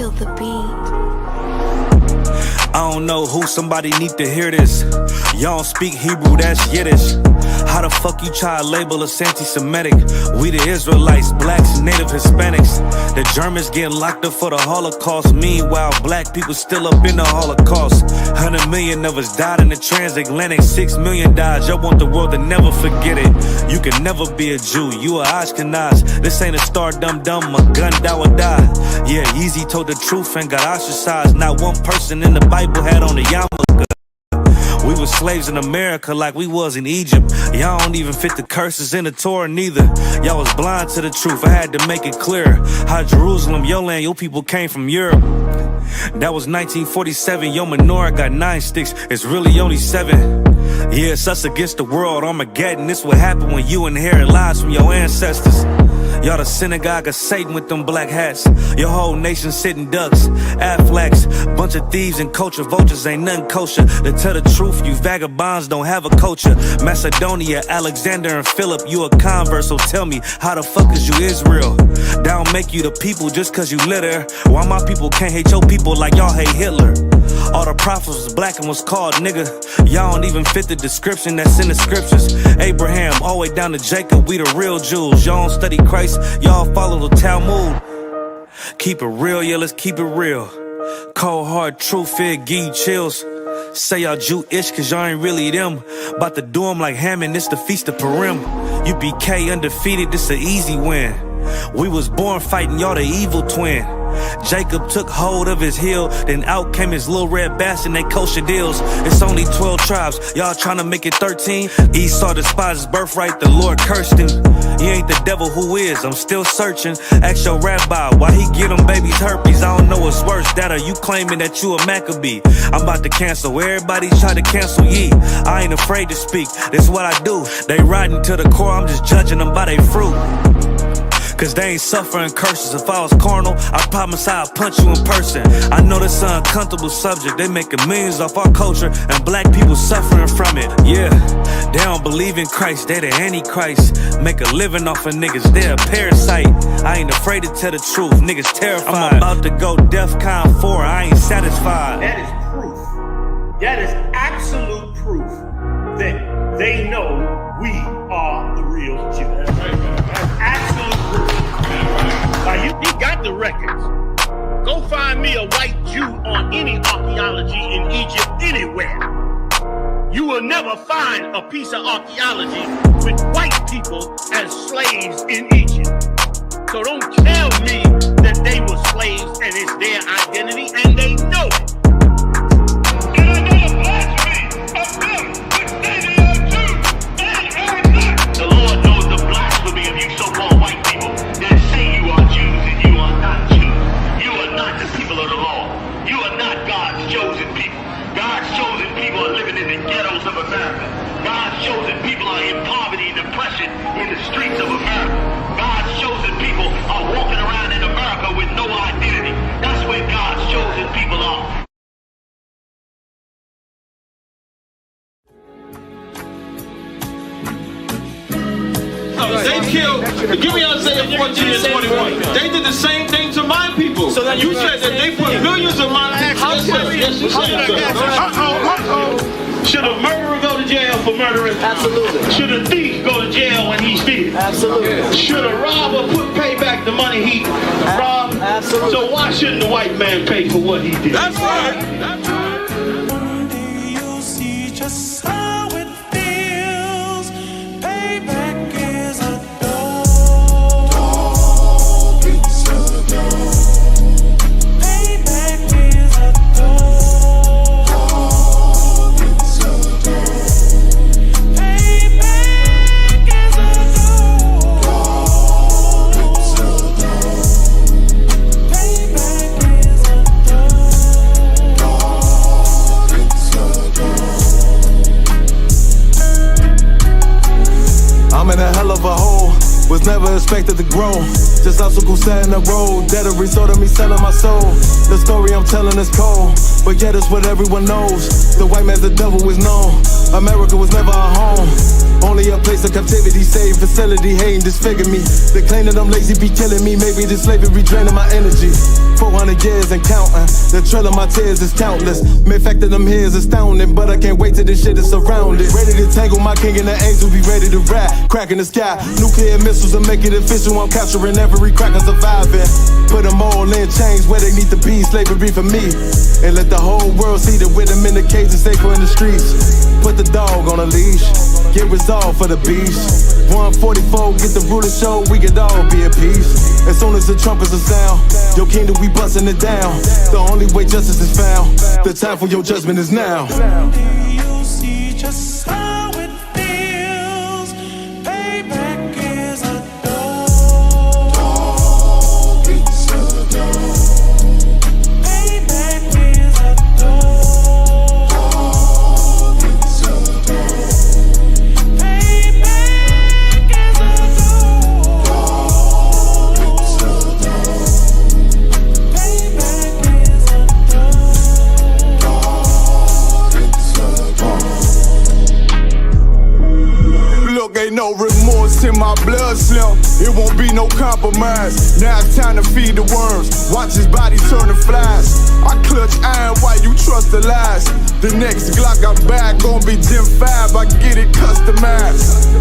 kill the beat. I don't know who, somebody need to hear this. Y'all don't speak Hebrew, that's Yiddish. How the fuck you try to label us anti-Semitic? We the Israelites, blacks, native Hispanics. The Germans getting locked up for the Holocaust. Meanwhile, black people still up in the Holocaust. 100 million of us died in the transatlantic. 6 million died, y'all want the world to never forget it. You can never be a Jew, you a Ashkenaz. This ain't a star dum-dum, a gun die or die. Yeah, Yeezy told the truth and got ostracized. Not one person in the Bible had on the yarmulke. We were slaves in America like we was in Egypt. Y'all don't even fit the curses in the Torah neither. Y'all was blind to the truth, I had to make it clear. How Jerusalem, your land, your people came from Europe. That was 1947, your menorah got 9 sticks, it's really only 7. Yeah, it's us against the world, Armageddon. This what happened when you inherit lies from your ancestors. Y'all the synagogue of Satan with them black hats. Your whole nation sitting ducks, Aflacs. Bunch of thieves and culture vultures, ain't nothing kosher. To tell the truth, you vagabonds don't have a culture. Macedonia, Alexander and Philip, you a convert, so tell me, how the fuck is you Israel? That don't make you the people just cause you litter. Why my people can't hate your people like y'all hate Hitler? All the prophets was black and was called nigga. Y'all don't even fit the description that's in the scriptures. Abraham, all the way down to Jacob, we the real Jews. Y'all don't study Christ, y'all follow the Talmud. Keep it real, yeah, let's keep it real. Cold hard truth, it give you chills. Say y'all Jewish cause y'all ain't really them. About to do them like Hammond, it's the Feast of Purim. UPK undefeated, this an easy win. We was born fighting, y'all the evil twin. Jacob took hold of his heel, then out came his little red bastard, they kosher deals. It's only 12 tribes, y'all tryna make it 13. Esau despised his birthright, the Lord cursed him. He ain't the devil, who is? I'm still searching. Ask your rabbi, why he get them babies herpes? I don't know what's worse, that or you claiming that you a Maccabee. I'm about to cancel, everybody try to cancel ye. I ain't afraid to speak, this what I do. They riding to the core, I'm just judging them by their fruit. Cause they ain't suffering curses. If I was carnal, I promise I'd punch you in person. I know this an uncomfortable subject. They making millions off our culture and black people suffering from it. Yeah, they don't believe in Christ, they the Antichrist. Make a living off of niggas, they a parasite. I ain't afraid to tell the truth, niggas terrified. I'm about to go DEFCON 4, I ain't satisfied. That is proof. That is absolute proof that they know we are the real Jews. That's right, man. That's absolute proof. Now, you got the records. Go find me a white Jew on any archaeology in Egypt anywhere. You will never find a piece of archaeology with white people as slaves in Egypt. So don't tell me that they were slaves and it's their identity, and they know it. And I know the blasphemy of them which say they are Jews and are not. The Lord knows the blasphemy of you so-called white people that say you are Jews and you are not Jews. You are not the people of the law. You are not God's chosen people. God's chosen people are living in the ghettos of America. God's chosen people are in poverty and depression in the streets of America. God's chosen people are walking around in America with no identity. That's where God's chosen people are. They killed, give me Isaiah 14 and 21. They did the same thing to my people. So you said that they put millions of my people. Should a murderer go to jail for murdering? Absolutely. Should a thief go to jail when he steals? Absolutely. Should a robber pay back the money he robbed? Absolutely. So why shouldn't the white man pay for what he did? That's right. That's right. One day you'll see just how it feels. Payback is a dog. It's a dog. Payback is a dog. It's a dog. Payback is a dog. It's a dog. Payback is a dog. never expected to grow. Just obstacle set in the road. That a result of me selling my soul. The story I'm telling is cold, but yet it's what everyone knows. The white man's the devil is known. America was never our home. Only a place of captivity, save facility, hating, disfigure me. They claim that I'm lazy, be killing me. Maybe this slavery draining my energy. 400 years and counting. The trail of my tears is countless. Main fact that I'm here is astounding, but I can't wait till this shit is surrounded. Ready to tangle my king and the angel, be ready to rap. Crack in the sky, nuclear missiles and make it official. I'm capturing every crack and surviving. Put them all in chains where they need to be. Slavery for me. And let the whole world see that with them in the cage and safer in the streets. Put the dog on a leash. Get resolved for the beast. 144, get the ruler show, we could all be at peace. As soon as the trumpets are sound, your kingdom we busting it down. The only way justice is found, the time for your judgment is now. Someday you'll see just how it feels. Payback is a dog. It's a dog. Payback is a dog. It's a dog. Ain't no remorse in my blood slim. It won't be no compromise. Now it's time to feed the worms. Watch his body turn to flies. I clutch iron while you trust the lies. The next Glock I buy gon' be Gen 5. I get it customized.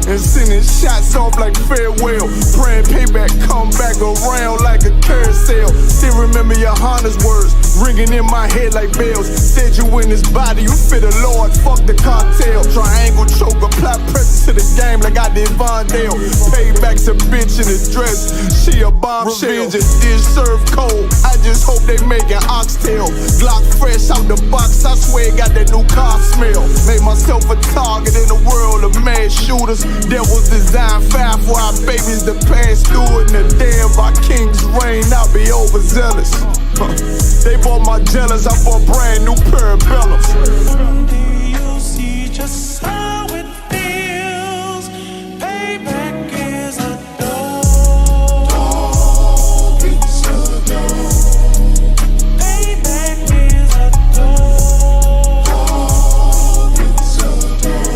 And sending shots off like farewell. Praying payback come back around like a carousel. Still remember your Honda's words ringing in my head like bells. Said you in his body, you fit the Lord, fuck the cartel. Triangle choke, apply pressure to the game like I did Vondale. Payback's a bitch in a dress, she a bombshell. Revenge is served cold, I just hope they making oxtail. Glock fresh out the box, I swear it got that new car smell. Made myself a target in a world of mad shooters. That was designed fire for our babies to pass through. In the day of our king's reign, I'll be overzealous. They bought my jealous, I bought brand new parabellums. Someday you'll see just how it feels. Payback is a dog. It's a dog. Payback is a dog. It's a dog.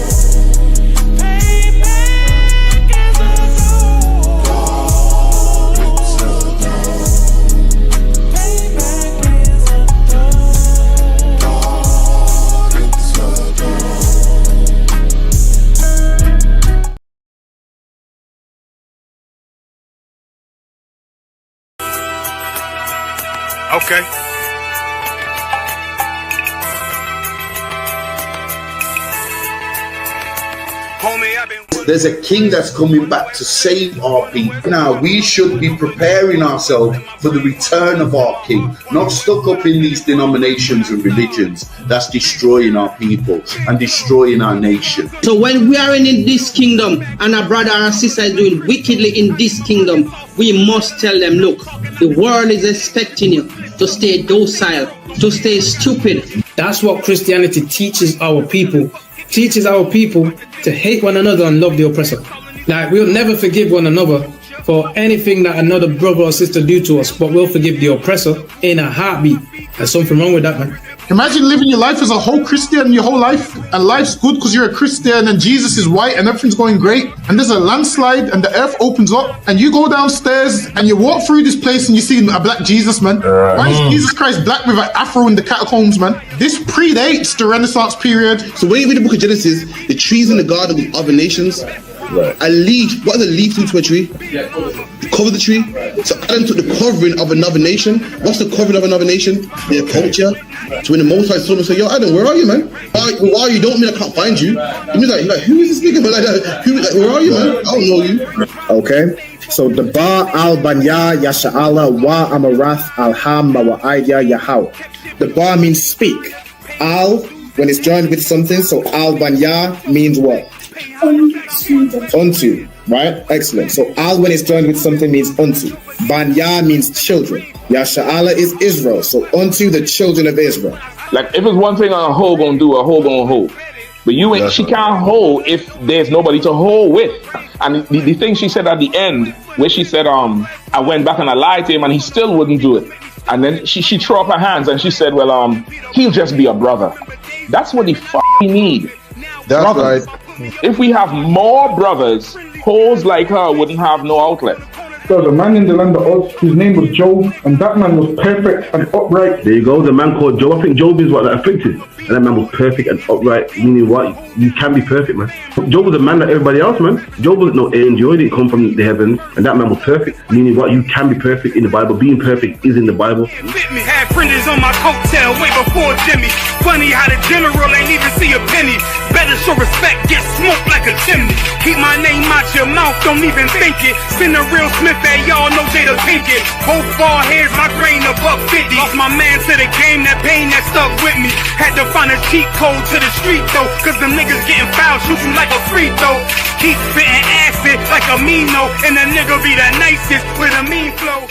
Payback is a dog. It's a dog. Payback is a dog. It's a Okay. Homie, I've been. There's a king that's coming back to save our people. Now, we should be preparing ourselves for the return of our king, not stuck up in these denominations and religions that's destroying our people and destroying our nation. So when we are in this kingdom and our brother and sister is doing wickedly in this kingdom, we must tell them, look, the world is expecting you to stay docile, to stay stupid. That's what Christianity teaches our people. Teaches our people to hate one another and love the oppressor. Like, we'll never forgive one another for anything that another brother or sister do to us, but we'll forgive the oppressor in a heartbeat. There's something wrong with that, man. Imagine living your life as a whole Christian your whole life, and life's good because you're a Christian and Jesus is white and everything's going great, and there's a landslide and the earth opens up and you go downstairs and you walk through this place and you see a black Jesus, man. Why is Jesus Christ black with an afro in the catacombs, man? This predates the Renaissance period. So when you read the book of Genesis, the trees in the garden with other nations, a leaf, what does a leaf do to a tree? Cover the tree. So Adam took the covering of another nation. What's the covering of another nation? Their culture. So when the Most High saw him and said, yo, Adam, where are you, man? Why are you? Don't mean I can't find you. He was like, who is this nigga? Like, where are you, man? I don't know you. Okay. So the Ba al Banya Yasha'ala wa Amarath al Hamma wa Aidya Yahau. The Ba means speak. Al, when it's joined with something, so al Banya means what? Unto, right? Excellent. So al when it's joined with something means unto. Banya means children. Yasha'ala is Israel. So unto the children of Israel. Like if it's one thing a hoe gonna do, a hoe gonna hoe. But she can't hold if there's nobody to hold with. And the thing she said at the end, where she said, I went back and I lied to him and he still wouldn't do it. And then she threw up her hands and she said, well, he'll just be a brother. That's what he need. That's brothers. right. If we have more brothers, hoes like her wouldn't have no outlet. There was a man in the land of Oz, his name was Job, and that man was perfect and upright. There you go, the man called Job. I think Job is what, that afflicted. And that man was perfect and upright, meaning what? You can be perfect, man. Job was a man like everybody else, man. Job wasn't no angel, he didn't come from the heavens, and that man was perfect, meaning what? You can be perfect in the Bible. Being perfect is in the Bible. Had fringes on my coattail way before Jimmy. Funny how the general ain't even see a penny. Better show respect, get smoked like a chimney. Keep my name out your mouth, don't even think it. Send a real Smith at y'all, know Jada Pinkett. Both ball heads, my grain above 50. Lost my man to the game, that pain that stuck with me. Had to find a cheat code to the street though, cause them niggas getting foul, shoot you like a free throw. Keep spitting acid like a Mino, and the nigga be the nicest with a mean flow.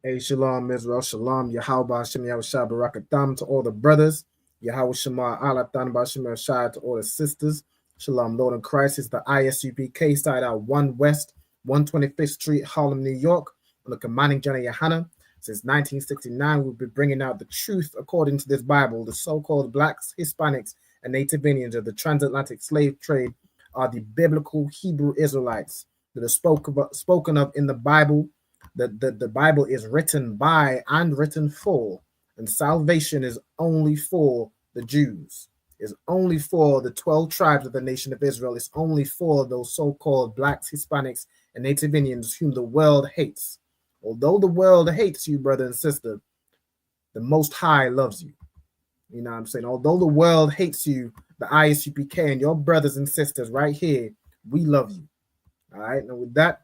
Hey, Shalom, Israel. Shalom, Yahweh, Hashem, Yahushua, Barakatam to all the brothers. Yahweh Shema, Alatan, Bashem, Yahushua to all the sisters. Shalom, Lord in Christ. It's the ISUPK side out 1 West, 125th Street, Harlem, New York. On the commanding General Yohanan. Since 1969, we've been bringing out the truth according to this Bible. The so-called blacks, Hispanics, and Native Indians of the transatlantic slave trade are the biblical Hebrew Israelites that are spoken of in the Bible. The Bible is written by and written for, and salvation is only for the Jews. It's only for the 12 tribes of the nation of Israel. It's only for those so-called blacks, Hispanics, and Native Indians whom the world hates. Although the world hates you, brother and sister, the Most High loves you. You know what I'm saying? Although the world hates you, the ISUPK and your brothers and sisters right here, we love you. All right? And with that,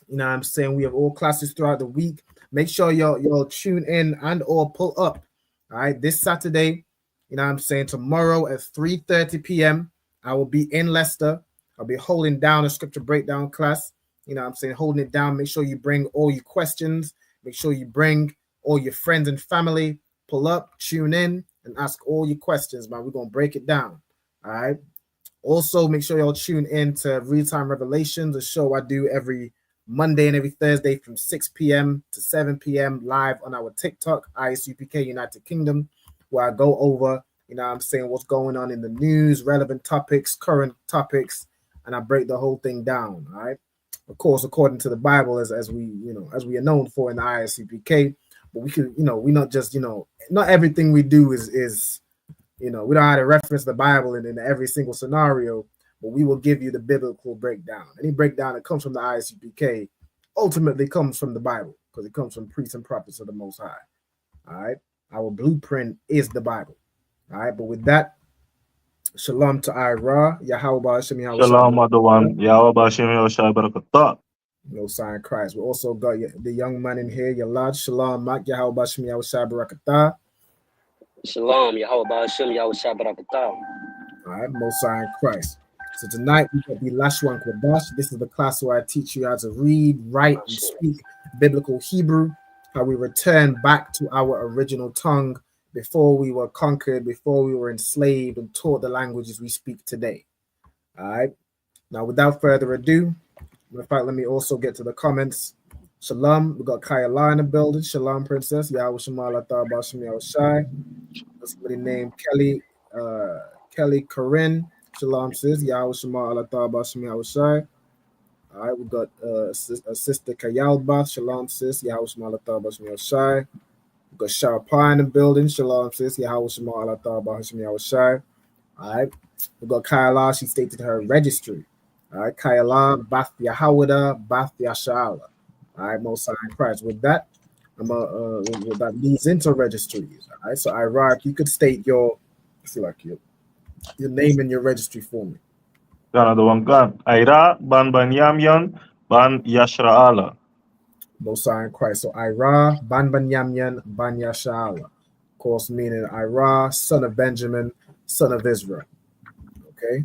you know what I'm saying, we have all classes throughout the week. Make sure y'all tune in and or pull up. All right? This Saturday, you know what I'm saying, tomorrow at 3:30 p.m., I will be in Leicester. I'll be holding down a scripture breakdown class. You know what I'm saying, holding it down. Make sure you bring all your questions. Make sure you bring all your friends and family. Pull up, tune in, and ask all your questions, man. We're going to break it down, all right? Also, make sure y'all tune in to Real Time Revelations, a show I do every Monday and every Thursday from 6 p.m. to 7 p.m. live on our TikTok, ISUPK United Kingdom, where I go over, you know what I'm saying, what's going on in the news, relevant topics, current topics, and I break the whole thing down, all right? Of course, according to the Bible, as we are known for in the ISUPK, but we can, we're not just, not everything we do is, we don't have to reference the Bible in every single scenario, but we will give you the biblical breakdown. Any breakdown that comes from the ISUPK ultimately comes from the Bible, because it comes from priests and prophets of the Most High. All right, our blueprint is the Bible. All right, but with that, Shalom to Ira, Yahweh Hashem, Shalom, Adawan, Yahweh Hashem, Yahushua Barakatah. No sign Christ. We also got the young man in here, Yalad. Shalom, Mak, Yahweh Hashem, Yahushua Barakatah. Shalom, Yahweh Hashem, Yahushua Barakatah. All right, Most High in Christ. So tonight we got the Lashawan Qadash. This is the class where I teach you how to read, write, and speak biblical Hebrew, how we return back to our original tongue before we were conquered, before we were enslaved and taught the languages we speak today. All right. Now, without further ado, in fact, let me also get to the comments. Shalom. We got Kayala in the building. Shalom, princess. Yahweh Shema Latah Bashim Yahushai. Somebody named Kelly Corinne. Shalom, sis. Yahweh Shema Latah Bashim Yahushai. All right. We got sister Kayalba. Shalom, sis. Yahweh Shema Latah Bashim Yahushai. We got Sharpa in the building. Shalom, sis. Yahweh Shema Latah Bashim Yahushai. All right. We got Kayala. She stated her registry. All right, Kayala, Bath Yahawada, Bath Yashala. All right, Most High in Christ. With that, that leads into registries. All right, so Iraq, you could state your name and your registry for me. Ira, Ban Yamyan, Ban Yashra'ala. Most High in Christ. So Ira, Ban Yamyan, Ban Yashra'ala. Of course, meaning Ira, son of Benjamin, son of Israel. Okay.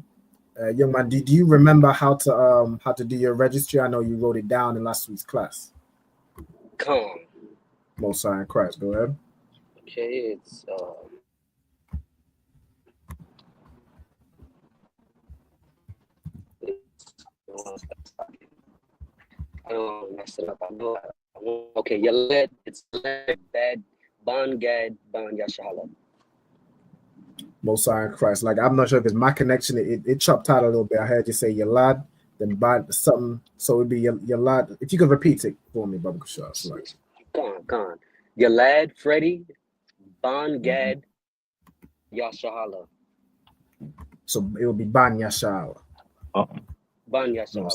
Young man, do you remember how to do your registry? I know you wrote it down in last week's class. Come. Most High in Christ. Go ahead. Okay, it's I don't mess it up. I know. Okay, Yaled, it's bad. Ban Gad, Ban Yashala. Most High in Christ. Like, I'm not sure if it's my connection. It chopped out a little bit. I heard you say Yalad, then Ban something. So it'd be Yalad. If you could repeat it for me, Baba Kushas. Like, Gone. Yalad, Freddie, Ban Gad, Yashala. So it would be Ban Yashala. Ban Yashala.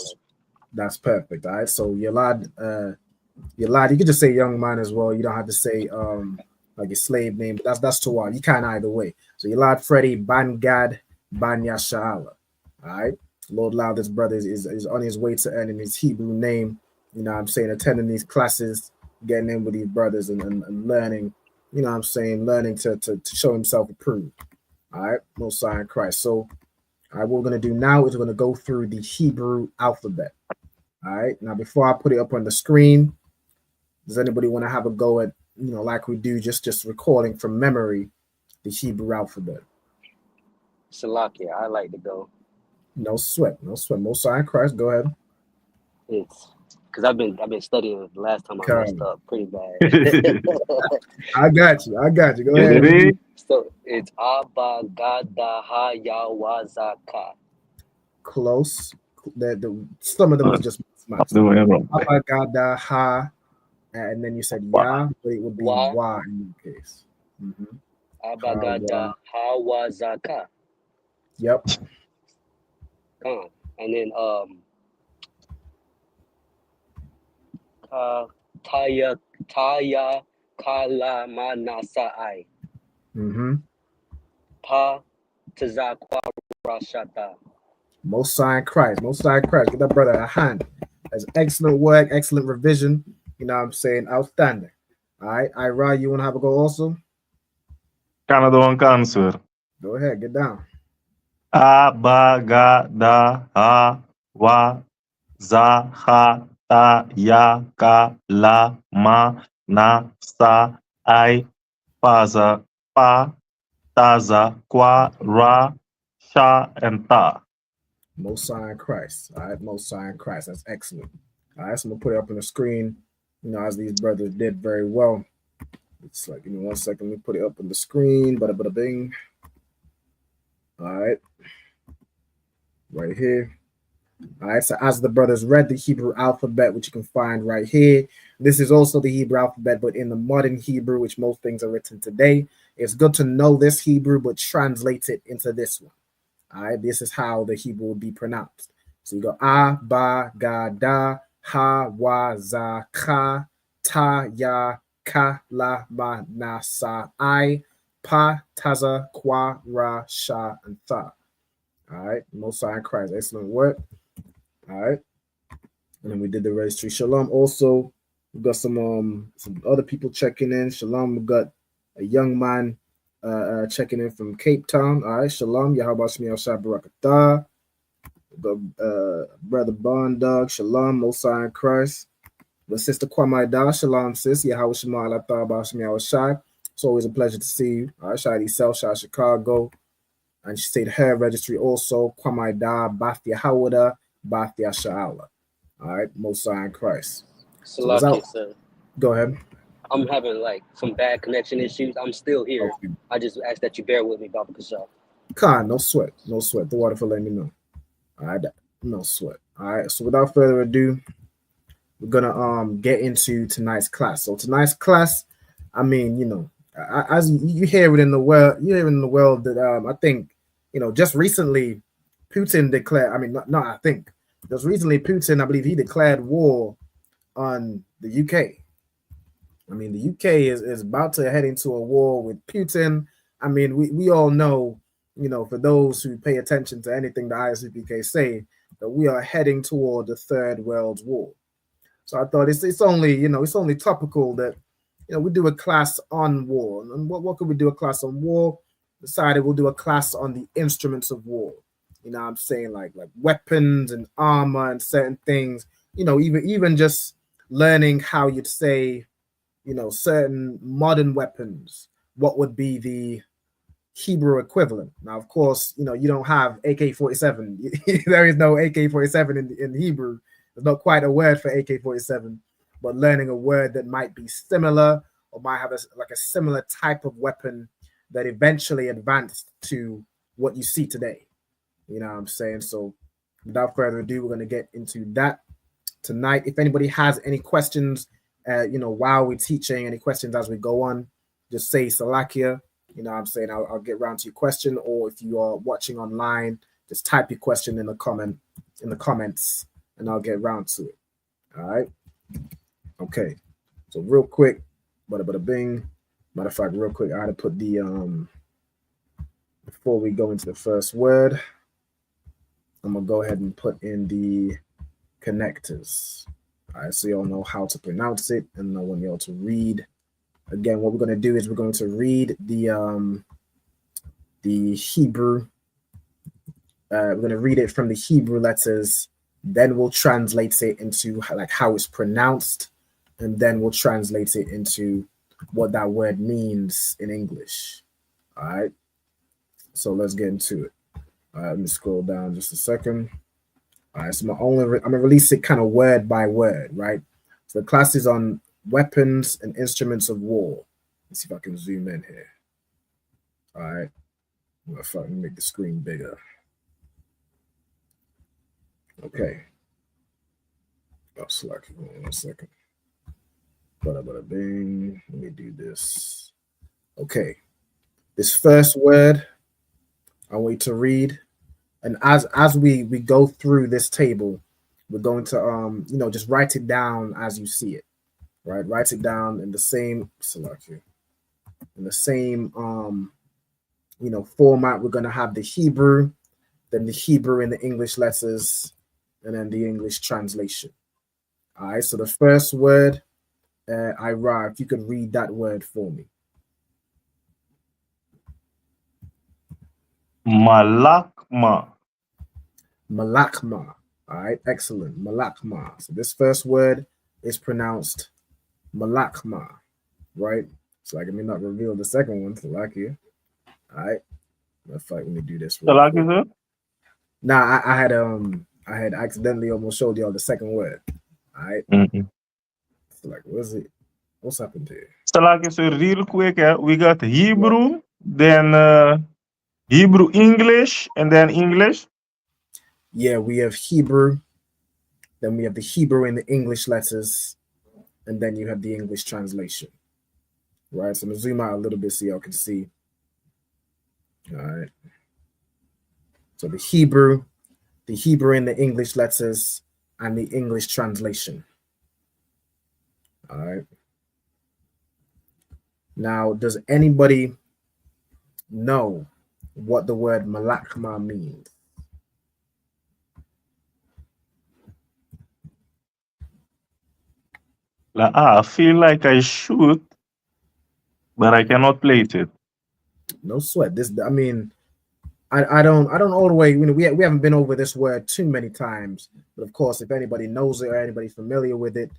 That's perfect. All right. So Yalad, Yalad, you could just say young man as well. You don't have to say like a slave name, but that's too hard. You can't either way. So Yalad Freddie, Ban Gad, Ban Yashala. All right. Lord Loud, this brother is on his way to earning his Hebrew name. You know what I'm saying? Attending these classes, getting in with these brothers and learning, you know what I'm saying? Learning to show himself approved. All right. Most High in Christ. So all right, what we're going to do now is we're going to go through the Hebrew alphabet. All right. Now, before I put it up on the screen, does anybody want to have a go at, you know, like we do, just recording from memory the Hebrew alphabet? Salakia, I like to go. No sweat. Most High in Christ. Go ahead. It's because I've been studying. The last time I messed up pretty bad. I got you. Go ahead. So it's Abba Gada Ha Yawazaka. Close. Some of them was just Abba Gada Ha, and then you said Ya, but it would be Wa in your case. Abba Gada Ha Wazaka. Yep. And then Taya Kala Manasai. Pa Tazakwa Rashata. Most High in Christ. Give that brother a hand. That's excellent work, excellent revision. You know what I'm saying? Outstanding. All right. Ira, you want to have a go also? Canada one cancer. Go ahead, get down. Abagada ha wa za ha ta ya ka la ma na sa I paza pa taza kwa ra sha and ta. Most High in Christ. All right, Most High in Christ. That's excellent. All right, so I'm gonna put it up on the screen. You know, as these brothers did very well. It's like, give me 1 second. Let me put it up on the screen. Bada bada bing. All right. Right here. All right, so as the brothers read the Hebrew alphabet, which you can find right here, this is also the Hebrew alphabet, but in the modern Hebrew, which most things are written today. It's good to know this Hebrew, but translate it into this one. All right, this is how the Hebrew would be pronounced. So you go A, Ba, Ga, Da, Ha, Wa, Za, Ka, Ta, Ya, Ka, La, Ma, Na, Sa, I, Pa, Taza, Kwa, Ra, Sha, and Tha. All right, Most High in Christ. Excellent work. All right. And then we did the registry. Shalom. Also, we've got some other people checking in. Shalom. We've got a young man checking in from Cape Town. All right. Shalom. Yahweh Shmi Al Barakatah. Brother Bond Dog. Shalom. Most High in Christ. The sister Kwamai Da. Shalom, sis. Yahweh Shema Al Shmi Al Shai. It's always a pleasure to see you. All right. Shadi Self, Shai Chicago. And she said her registry also. Kwamai Da. Bathia Hawada. Bathia Sha'ala. All right, Most High in Christ. Salakia, sir. Go ahead. I'm having like some bad connection issues. I'm still here. Okay. I just ask that you bear with me, Baba Kasha. Khan, no sweat. The water for letting me know. All right, no sweat. All right, so without further ado, we're gonna get into tonight's class. So tonight's class, I mean, you know, as you hear it in the world, that I think, you know, just recently Putin declared. I mean, I think. Just recently, Putin, I believe he declared war on the UK. I mean, the UK is about to head into a war with Putin. I mean, we all know, you know, for those who pay attention to anything the ISUPK say, that we are heading toward the Third World War. So I thought it's only, you know, it's only topical that, you know, we do a class on war. And what could we do a class on war? Decided we'll do a class on the instruments of war. You know what I'm saying? Like weapons and armor and certain things, you know, even just learning how you'd say, you know, certain modern weapons, what would be the Hebrew equivalent. Now, of course, you don't have AK-47. There is no AK-47 in Hebrew. There's not quite a word for AK-47, but learning a word that might be similar or might have a similar type of weapon that eventually advanced to what you see today. You know what I'm saying? So without further ado, we're going to get into that tonight. If anybody has any questions, while we're teaching, any questions as we go on, just say Salakia. You know what I'm saying? I'll get around to your question, or if you are watching online, just type your question in the comments, and I'll get around to it. All right. Okay. So real quick, bada bing. Matter of fact, real quick, I had to put the before we go into the first word, I'm gonna go ahead and put in the connectors. All right, so y'all know how to pronounce it, and I want y'all to read. Again, what we're going to do is we're going to read the Hebrew. We're going to read it from the Hebrew letters. Then we'll translate it into how it's pronounced, and then we'll translate it into what that word means in English. All right. So let's get into it. All right, let me scroll down just a second. All right. So I'm gonna release it kind of word by word, right? So the class is on weapons and instruments of war. Let's see if I can zoom in here. All right. Well, if I can make the screen bigger. Okay. Oh, select 1 second. Bada bing. Let me do this. Okay. This first word I want you to read. And as we go through this table, we're going to just write it down as you see it. Right, write it down in the same format. We're gonna have the Hebrew, then the Hebrew and the English letters, and then the English translation. All right. So the first word, Ira, if you could read that word for me. Malakma. Malakma. All right, excellent. Malakma. So this first word is pronounced Malakma, right? So let me not reveal the second one, Salakia. All right. Let me do this. Salakia, sir? Nah, I had accidentally almost showed y'all the second word. All right. So what's it? What's happened here? Salakia, sir, real quick, we got Hebrew, then Hebrew English, and then English. Yeah, we have Hebrew, then we have the Hebrew and the English letters, and then you have the English translation. Right, so I'm gonna zoom out a little bit so y'all can see. All right. So the Hebrew and the English letters, and the English translation. All right. Now, does anybody know what the word malakma means? I feel like I should, but I cannot place it. No sweat. I don't all the way. We haven't been over this word too many times, but of course, if anybody knows it or anybody familiar with it,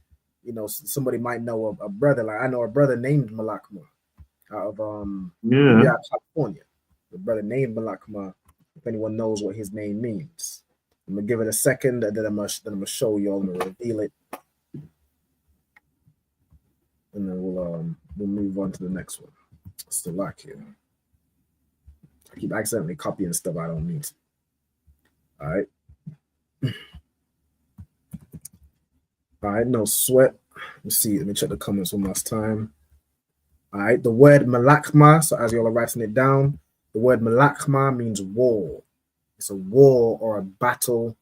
somebody might know a brother. Like I know a brother named Malakma out of California. The brother named Malakma. If anyone knows what his name means, I'm gonna give it a second, and then I'm gonna show you all. I'm gonna reveal it, and then we'll move on to the next one. Still lock here. I keep accidentally copying stuff I don't need to. All right. All right, no sweat. Let me check the comments one last time. All right, the word malakma, so as y'all are writing it down, the word malakma means war. It's a war or a battle.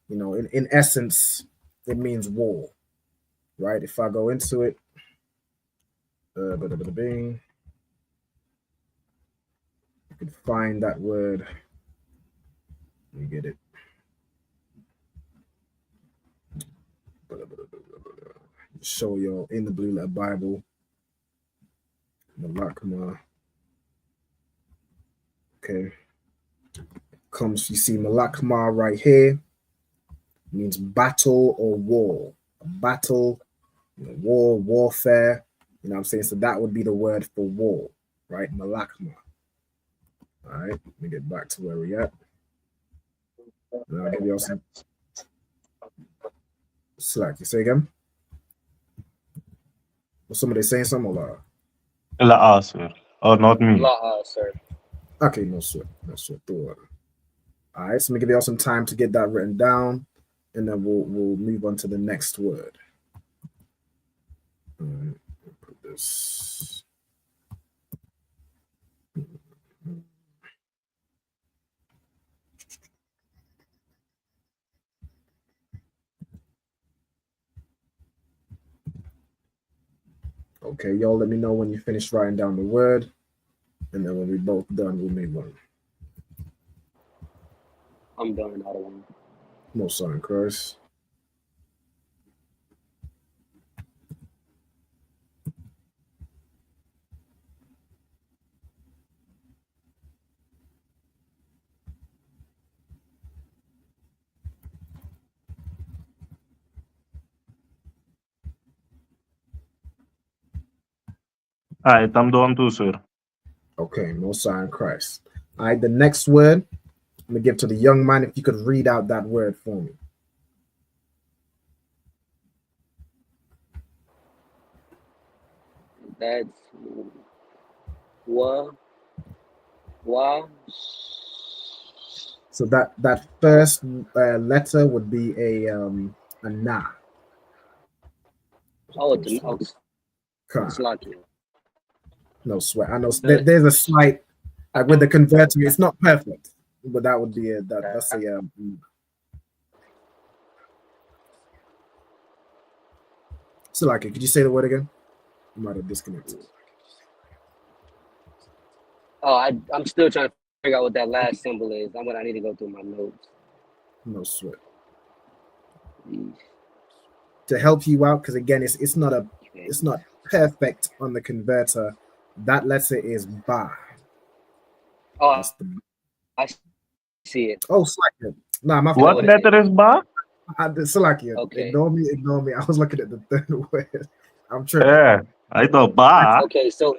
In essence, it means war. Right? If I go into it, you can find that word. Let me get it. Show y'all in the Blue Letter Bible. Malakma. Okay. You see Malakma right here. It means battle or war. A battle, warfare. You know what I'm saying? So that would be the word for war, right? Malakma. All right, let me get back to where we at. And I'll give you all some slack. You say again? Was somebody saying something or La sir. Or not me. Sir. Okay, no sweat. No sweat. All right, so let me give you all some time to get that written down, and then we'll move on to the next word. All right, put this. Okay, y'all let me know when you finish writing down the word, and then when we're both done, we'll move on. I'm done. I don't want. No sign, Chris. All right, I'm done too, sir. Okay, no sign, Christ. All right, the next word I'm gonna give to the young man. If you could read out that word for me. That's wa. So that first letter would be a na. Oh, it's lucky. No sweat. I know there's a slight like with the converter. It's not perfect, but that would be that's a So like, could you say the word again? You might have disconnected. Oh, I'm still trying to figure out what that last symbol is. I need to go through my notes. No sweat. To help you out, because again, it's not perfect on the converter. That letter is ba. Oh, I see it. Oh, Slakia. Nah, my What letter is ba? Slakia. Okay. Ignore me. I was looking at the third word. I'm tripping. Yeah, I thought ba. Okay, so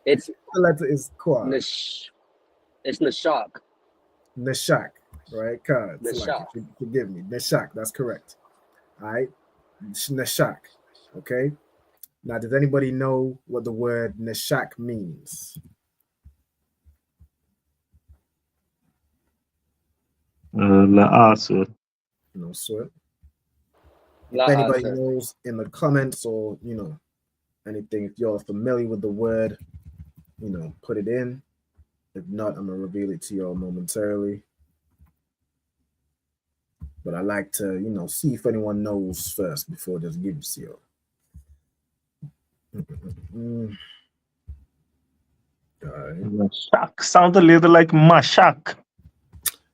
it's the letter is qua. It's Nashak. Nashak, right? God, Nashak. Forgive me. Nashak, that's correct. All right. Nashak. Okay. Now, does anybody know what the word Nashak means? La sir. No, sir. La, If anybody sir. knows in the comments or anything, if you're familiar with the word, put it in. If not, I'm gonna reveal it to y'all momentarily. But I like to, see if anyone knows first before just give it to you. Mashak sounds a little like mashak.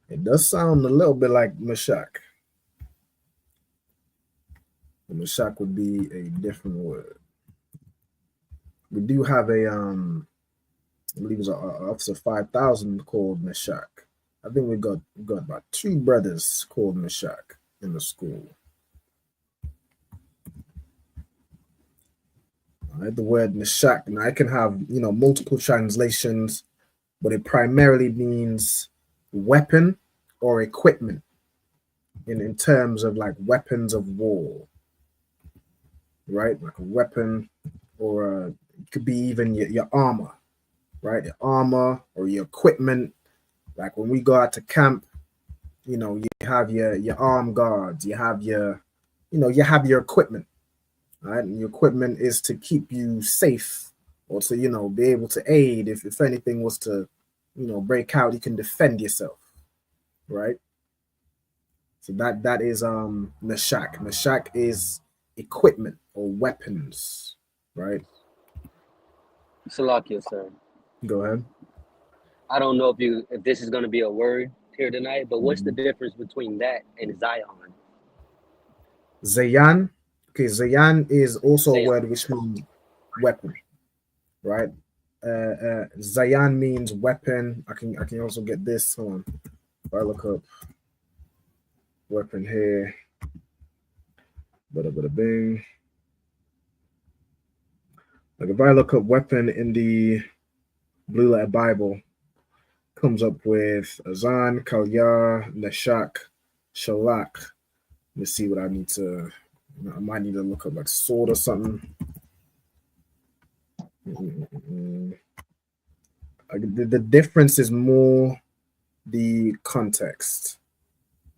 It does sound a little bit like mashak. Mashak would be a different word. We do have a I believe it's an Officer 5000 called Mashak. I think we got about 2 brothers called Mashak in the school. All right, the word Mashak. Now it can have multiple translations, but it primarily means weapon or equipment in terms of like weapons of war, right? Like a weapon, or it could be even your armor, right? Your armor or your equipment. Like when we go out to camp, you have your armed guards, you have your equipment, right? And your equipment is to keep you safe or to, be able to aid if anything was to, break out, you can defend yourself, right? So that is Nashak. Nashak is equipment or weapons, right? Salakia, sir. Go ahead. I don't know if this is gonna be a word here tonight, but what's the difference between that and Zion? Zayan. Okay, Zayan is also Zayan. a word which means weapon, right? Zayan means weapon. I can also get this. Hold on. If I look up weapon here, bada bing. Like if I look up weapon in the Blue Letter Bible, comes up with Azan, Kalyar, Neshak, Shalak. Let's see what I need to. I might need to look up like sword or something. The difference is more the context.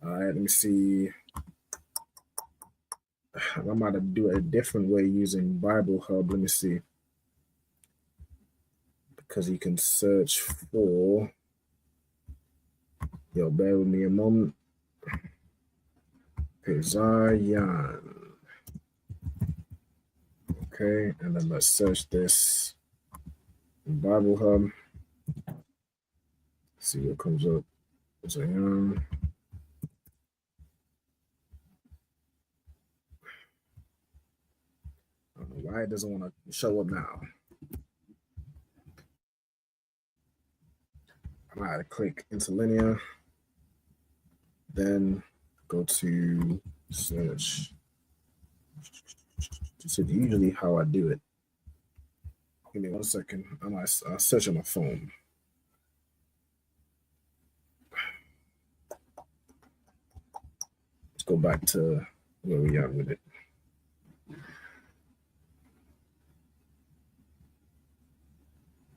All right, let me see. I might have to do it a different way using Bible Hub. Let me see. Because you can search for. Yo, bear with me a moment. Okay, Zion. Okay, and then let's search this in Bible Hub. See what comes up. Zion. I don't know why it doesn't want to show up now. I might have to click interlinear, then go to search. This is usually how I do it. Give me 1 second. I'll search on my phone. Let's go back to where we are with it.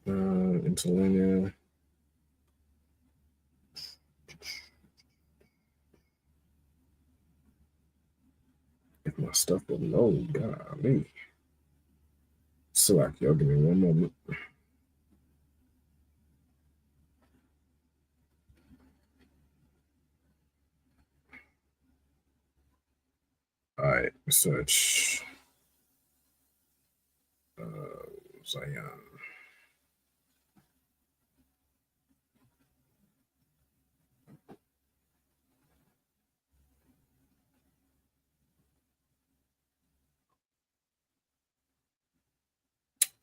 Interlinear. If my stuff will load, golly. Select, y'all give me 1 moment. All right, search Zion.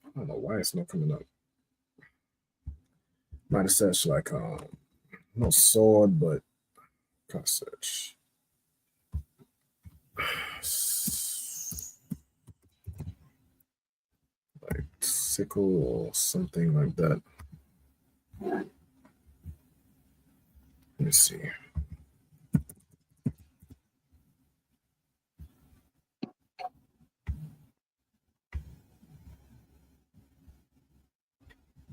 I don't know why it's not coming up. Might have searched like no sword, but can't search. Like sickle or something like that. Let me see.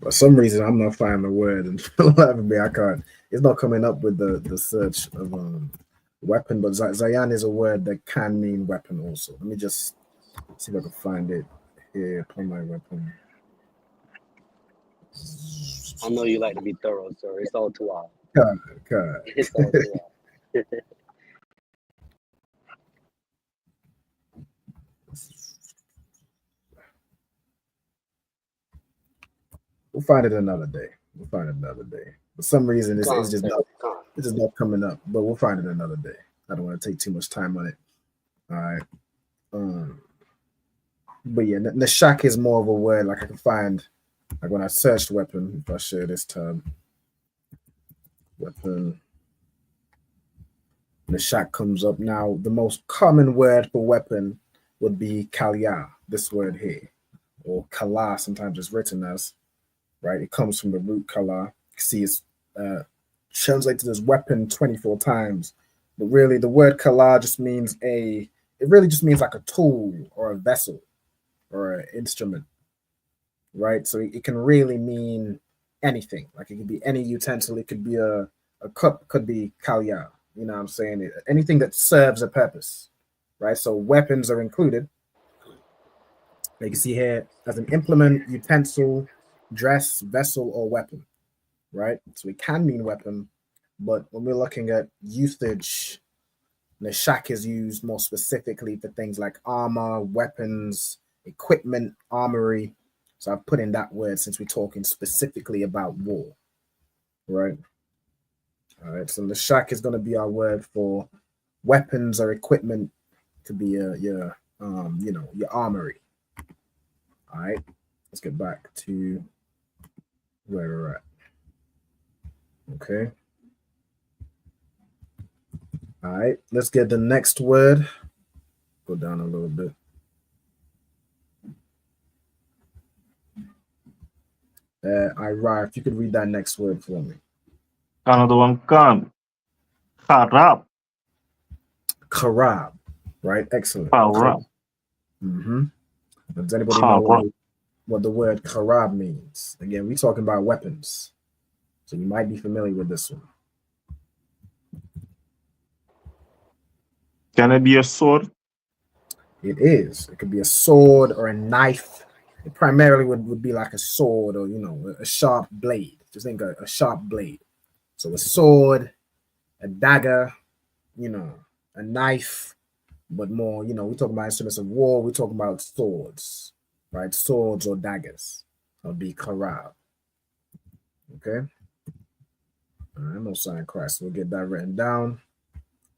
For some reason, I'm not finding the word, and I can't. It's not coming up with the search of weapon. But Zion is a word that can mean weapon also. Let me just see if I can find it here upon my weapon. I know you like to be thorough, sir. It's all too hard. God. It's all too hard. We'll find it another day. For some reason, it's just not coming up. But we'll find it another day. I don't want to take too much time on it. All right. But yeah, Neshak is more of a word like I can find. Like when I searched weapon, if I share this term, weapon, Neshak comes up. Now, the most common word for weapon would be kalya, this word here, or kala, sometimes it's written as, right? It comes from the root kala. You see it's translated as weapon 24 times. But really, the word kala just means it really just means like a tool or a vessel or an instrument, right? So it can really mean anything. Like it could be any utensil. It could be a cup, could be kalya. You know what I'm saying? Anything that serves a purpose, right? So weapons are included. You can see here as an implement, utensil, dress, vessel, or weapon, right? So it can mean weapon, but when we're looking at usage, Neshak is used more specifically for things like armor, weapons, equipment, armory. So I've put in that word since we're talking specifically about war, right? All right, so Neshak is going to be our word for weapons or equipment to be your armory. All right, let's get back to where we're at. Okay. All right, let's get the next word. Go down a little bit. Ira, if you could read that next word for me. Another one, Khan. Kharab. Karab, right? Excellent. Kharab. Does anybody know what the word karab means? Again, we're talking about weapons, so you might be familiar with this one. Can it be a sword? It is. It could be a sword or a knife. It primarily would be like a sword or, a sharp blade. Just think a sharp blade. So a sword, a dagger, a knife, but more, we're talking about instruments of war. We're talking about swords, right? Swords or daggers. That would be karab. Okay. All right, no sign Christ. We'll get that written down.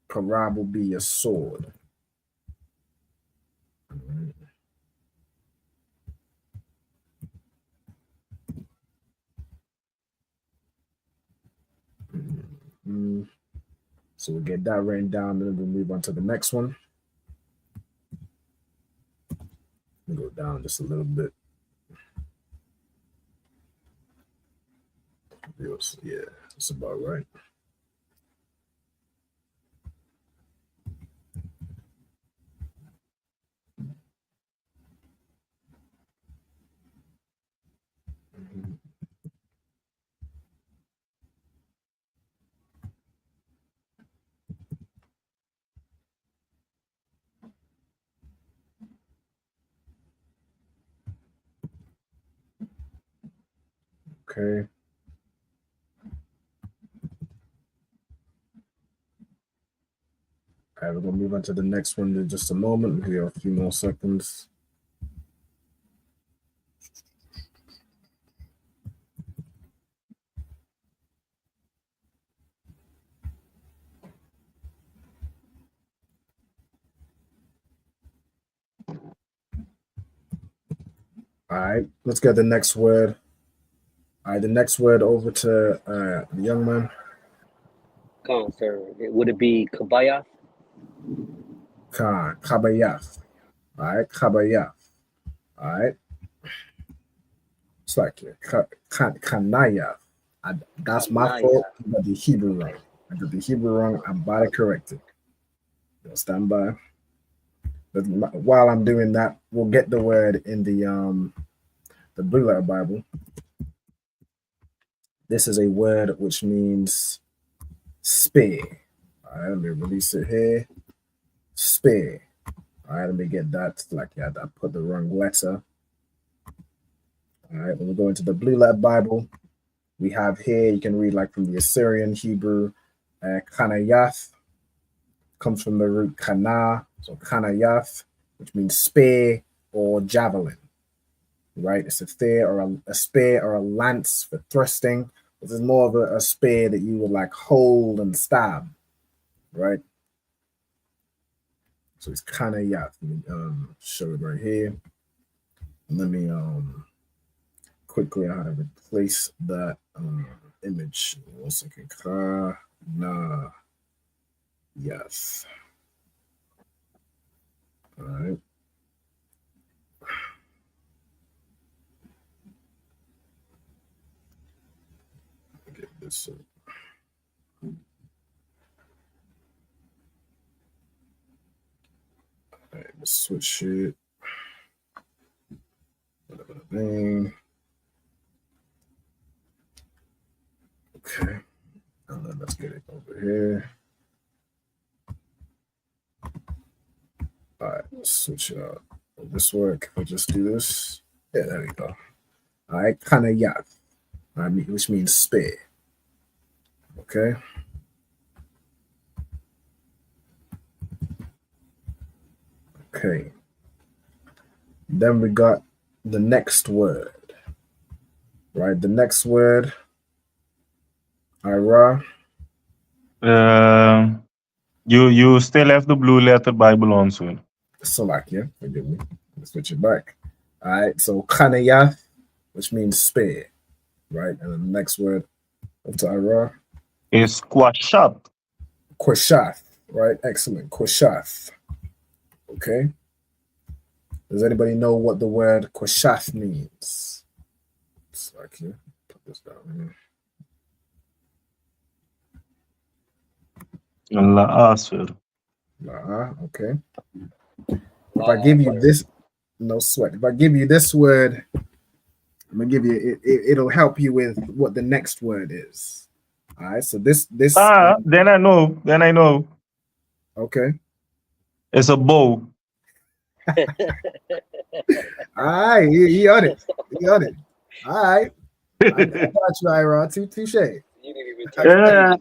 Karab will be a sword. So we'll get that written down, then we'll move on to the next one. We'll go down just a little bit. Yeah, that's about right. Okay. All right, we're gonna move on to the next one in just a moment. We have a few more seconds. All right, let's get the next word. All right, the next word over to the young man. Come on, sir. Would it be kabaya? Kabayaf. All right, kabayaf. All right. It's like kanaya. That's my fault. I got the Hebrew wrong. I'm about to correct it. Stand by. But while I'm doing that, we'll get the word in the Blue Letter Bible. This is a word which means spear. All right, let me release it here. Spear. All right, let me get that. Like, yeah, I put the wrong letter. All right, when we go into the Blue Letter Bible, we have here, you can read like from the Assyrian, Hebrew, kanayath, comes from the root kana, so kanayath, which means spear or javelin, right? It's a spear or a lance for thrusting. This is more of a spear that you would like hold and stab, right? So it's kanayath. Let me show it right here. Let me quickly how to replace that image. 1 second. Kana. Yes. All right. Get this up. All right, let's switch it. Bing. Okay. And then let's get it over here. All right, let's switch it out. Will this work? If I just do this? Yeah, there we go. All right, kanayat, which means spear. Okay. Okay. Then we got the next word. Right, the next word, Ira. You still have the Blue Letter Bible on, sir. Salakia, forgive me. Let's switch it back. All right, so Kanayath, which means spear, right? And then the next word to Ira is Quashat. Quashath, right? Excellent. Quashath. Okay. Does anybody know what the word Quashath means? Salakia, put this down here. Allah Asfer. Okay. If I give you this, no sweat. If I give you this word, I'm gonna give you it. It'll help you with what the next word is. All right. So this. Then I know. Okay. It's a bow. All right. He on it. He on it. All right. I got you, Ira. Touche. Yeah.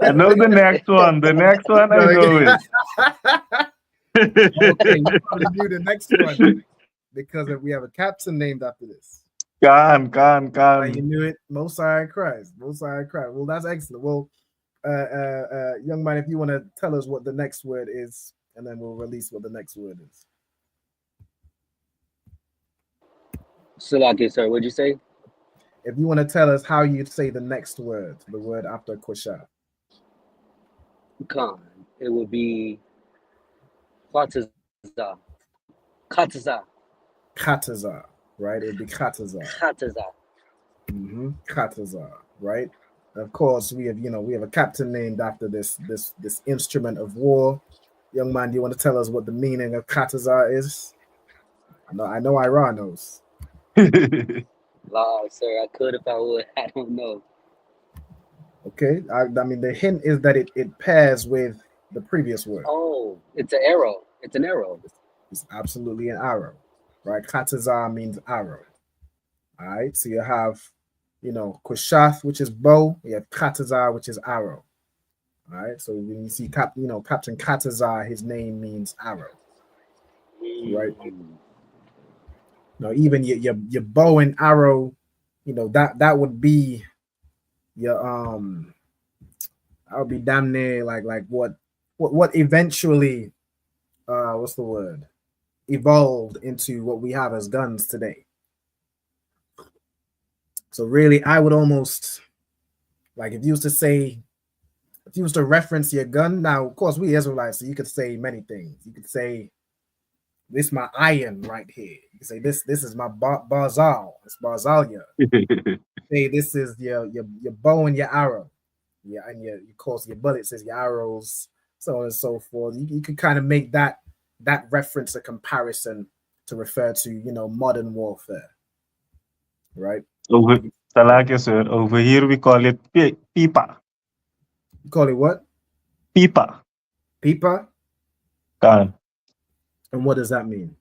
I know the next one. The next one, I know it. Okay, you probably knew the next one because we have a captain named after this. Can. You knew it. Most High Christ. Well, that's excellent. Well, young man, if you want to tell us what the next word is, and then we'll release what the next word is. Salaki, sir, what'd you say? If you want to tell us how you say the next word, the word after Kusha. Khan. It would be Kataza. Kataza. Kataza, right? It'd be Kataza. Kataza. Kataza, right? Of course, we have a captain named after this instrument of war. Young man, do you want to tell us what the meaning of Kataza is? I know Iran knows. Nah, sir, I could if I would. I don't know. Okay, I mean the hint is that it pairs with the previous word. Oh, it's an arrow. It's an arrow. It's absolutely an arrow, right? Kataza means arrow. All right, so you have, Kushath, which is bow. You have Kataza, which is arrow. All right, so when you see Captain Kataza, his name means arrow, right? Now, even your bow and arrow, that would be your that would be damn near like what eventually what's the word, evolved into what we have as guns today. So really, I would almost if you was to reference your gun. Now, of course, we Israelites, so you could say many things. You could say, "This is my iron right here." You could say, "This is my barzal. It's barzalia." Say, "This is your bow and your arrow." Yeah, and of course your bullets is your arrows, so on and so forth. You could kind of make that reference a comparison to refer to modern warfare, right? Over here we call it pipa. You call it what? Pipa. Pipa? Gun. And what does that mean?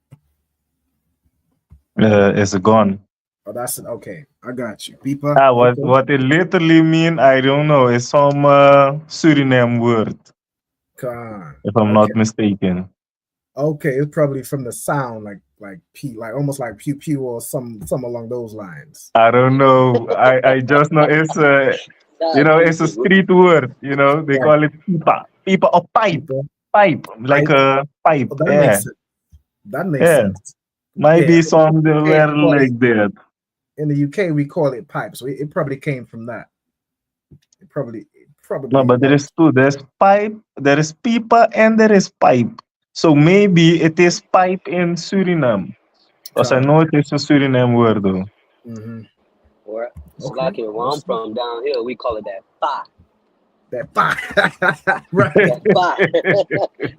It's a gun. Oh, that's it. Okay, I got you. Pipa. What it literally mean, I don't know. It's some Suriname word. If I'm not mistaken. Okay, it's probably from the sound, like almost like pew pew or some along those lines. I don't know. I just know it's it's a street word. They call it pipa. Pipa or pipe. Pipe, like a pipe. Oh, that makes sense. Might be somewhere like that. In the UK, we call it pipe, so it probably came from that. It probably. No, but there is two. There's pipe, there is pipa, and there is pipe. So maybe it is pipe in Suriname. Because I know it is a Suriname word though. Or Slovakia, where I'm from down here, we call it that fa. That fa. Right. That fa.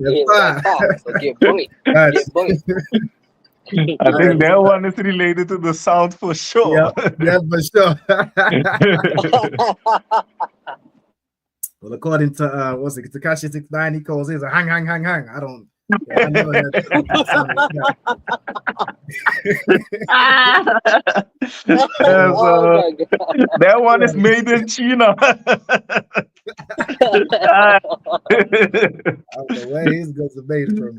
That fa. So get point. Get point. I think that one is related to the sound for sure. Yeah, for sure. Well, according to Tekashi 69, he calls his a hang. I don't. I never heard that one is made in China. I don't know where his goes made from.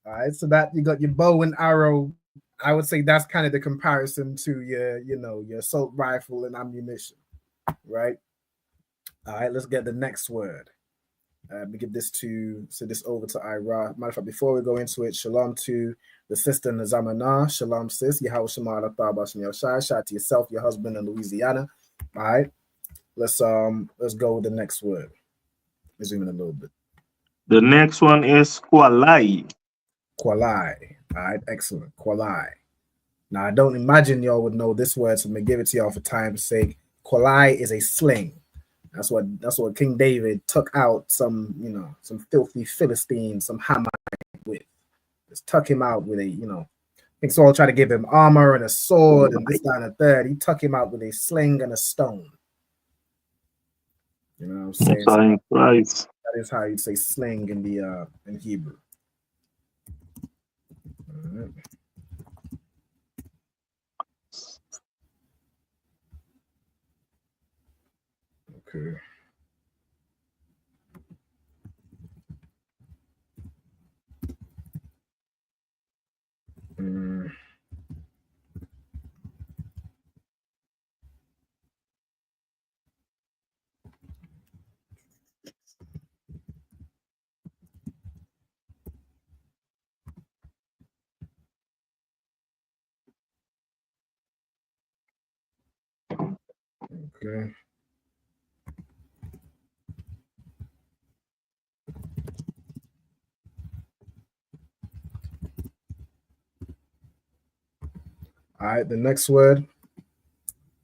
All right, so that you got your bow and arrow. I would say that's kind of the comparison to your assault rifle and ammunition, right? All right, let's get the next word. We give this over to Ira. Matter of fact, before we go into it, shalom to the sister Nazamana. Shalom, sis. Yahweh Shema Alataba Shem Yoshai. Shout to yourself, your husband in Louisiana. All right, let's go with the next word. Let's zoom in a little bit. The next one is Kualai. Kualai. All right, excellent. Kualai. Now, I don't imagine y'all would know this word, so I'm going to give it to y'all for time's sake. Kualai is a sling. That's what King David took out some, some filthy Philistine, some Hamite with. Just tuck him out with a, I think Saul tried to give him armor and a sword and this, that, and a third. He tuck him out with a sling and a stone. You know what I'm saying? So that is how you say sling in the in Hebrew. All right. Okay. Okay. All right, the next word.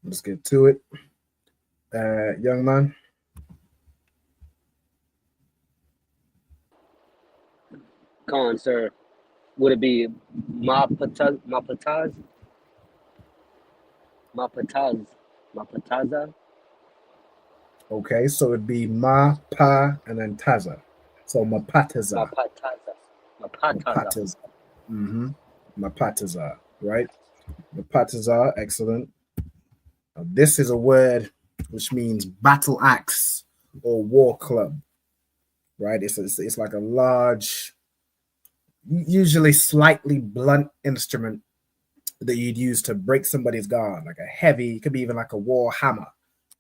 Let's get to it. Young man. Con, sir. Would it be Mapataz? Mapataza? Okay, so it'd be ma, pa, and then taza. So mapataza. Mapataza. Mm-hmm. Mapataza, right? Mapataza, excellent. This is a word which means battle axe or war club, right? It's like a large, usually slightly blunt instrument that you'd use to break somebody's guard, like a heavy, it could be even like a war hammer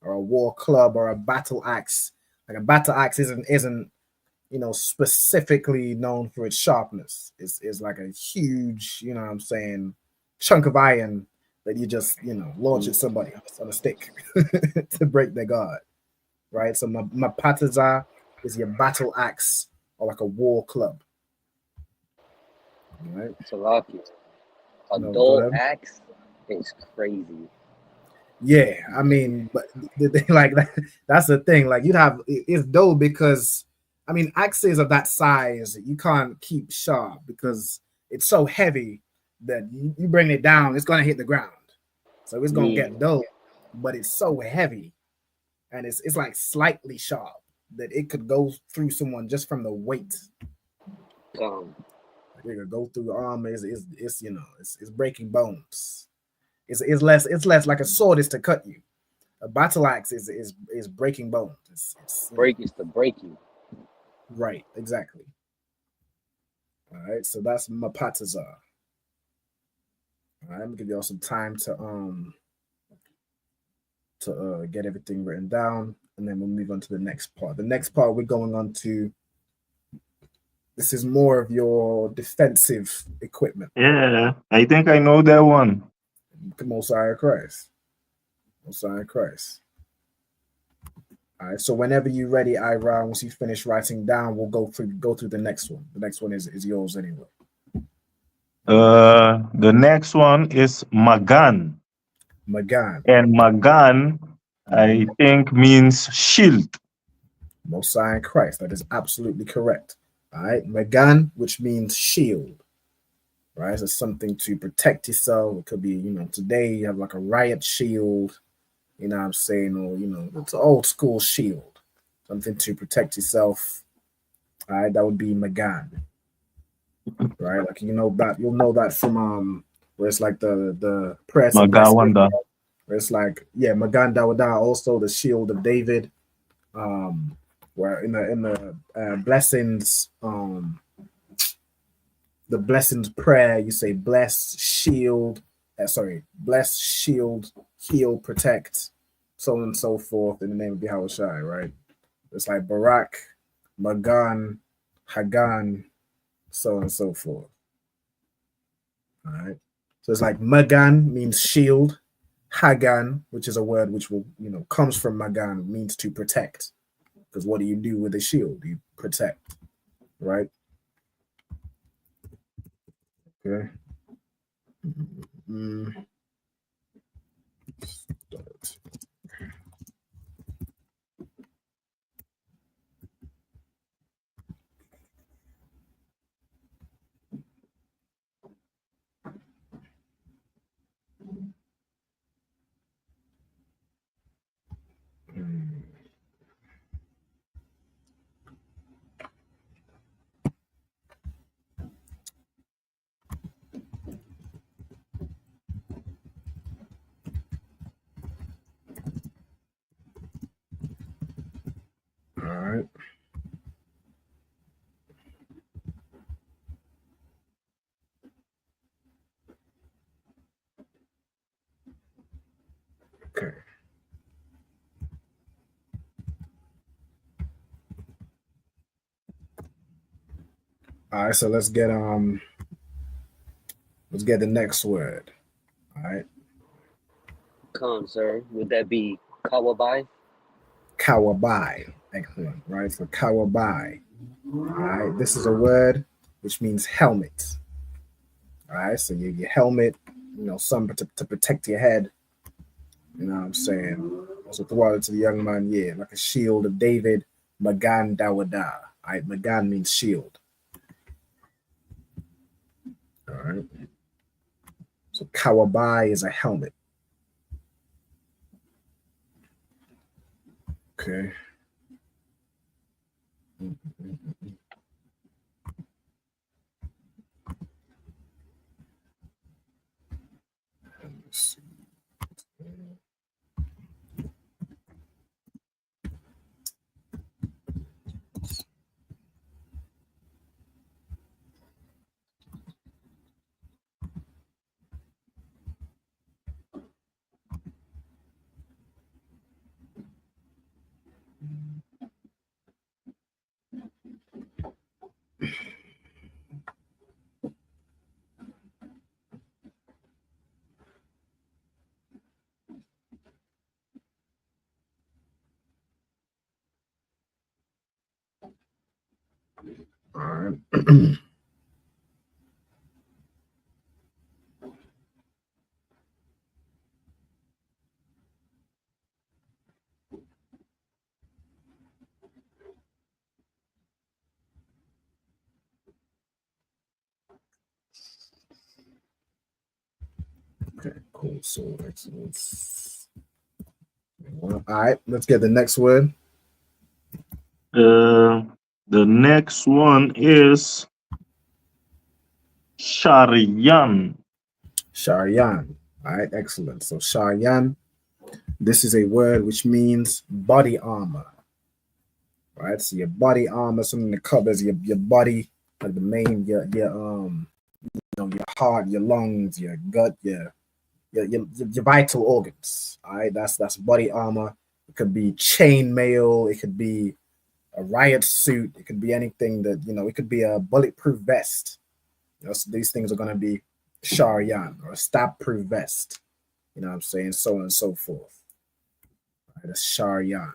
or a war club or a battle axe. Like a battle axe isn't specifically known for its sharpness. It's like a huge, what I'm saying, chunk of iron that you just, launch at somebody on a stick to break their guard, right? So mapataza is your battle axe or like a war club, right? Salaki. A dull axe is crazy. Yeah, I mean, but like that's the thing. Like it's dull because I mean axes of that size you can't keep sharp because it's so heavy that you bring it down, it's gonna hit the ground, so it's gonna get dull. But it's so heavy, and it's like slightly sharp that it could go through someone just from the weight. It could go through the arm. It's breaking bones. It's less like a sword is to cut you. A battle axe is breaking bones. It's to break you. Right, exactly. All right, so that's mapataza. All right, I'm gonna give y'all some time to get everything written down, and then we'll move on to the next part. The next part we're going on to. This is more of your defensive equipment. Yeah, I think I know that one. Mosiah Christ. All right, so whenever you're ready, Ira, once you finish writing down, we'll go through the next one. The next one is yours anyway. The next one is Magan. Magan. And Magan, I think, means shield. Mosiah Christ. That is absolutely correct. All right, Magan, which means shield. Right, so something to protect yourself. It could be, today you have like a riot shield. You know what I'm saying? Or, it's an old school shield. Something to protect yourself. All right, that would be Magan. Right? Like you'll know that from where it's like the press Magawanda. where it's like, yeah, Magan Dawada, also the shield of David. Where in the blessings, the blessings prayer, you say bless, shield, bless, shield, heal, protect, so on and so forth in the name of Yahushua, right? It's like Barak, Magan, Hagan, so on and so forth. All right. So it's like Magan means shield, Hagan, which is a word which will, comes from Magan, means to protect. Because what do you do with a shield? You protect, right? Okay. Okay. All right, so let's get the next word. All right. Come, sir. Would that be kawabai? Kawabai. Excellent. Right. So kawabai. All right. This is a word which means helmet. All right. So your helmet, some to protect your head. You know what I'm saying? Also throw it to the young man, yeah, like a shield of David, Magan Dawada. All right. Magan means shield. All right. So kawabai is a helmet. Okay. Let's see. All right. Okay, cool. So excellence. All right, let's get the next word. The next one is Sharian. Sharian. All right, excellent. So Sharian, this is a word which means body armor. Right? So your body armor, something that covers your body, like the main your your heart, your lungs, your gut, your vital organs. All right, that's body armor. It could be chain mail, it could be a riot suit, it could be anything that it could be a bulletproof vest. So these things are going to be Sharian or a stab-proof vest. You know what I'm saying? So on and so forth. All right, that's Sharian.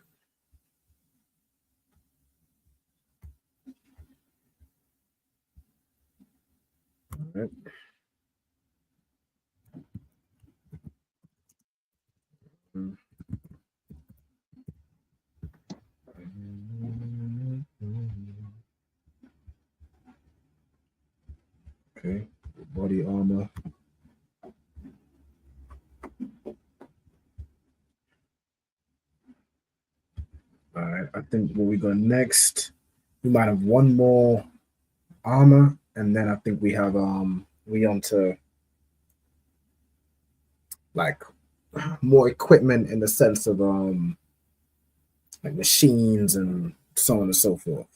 All right. Okay, body armor. All right, I think what we go next, we might have one more armor, and then I think we have we on to like more equipment in the sense of like machines and so on and so forth.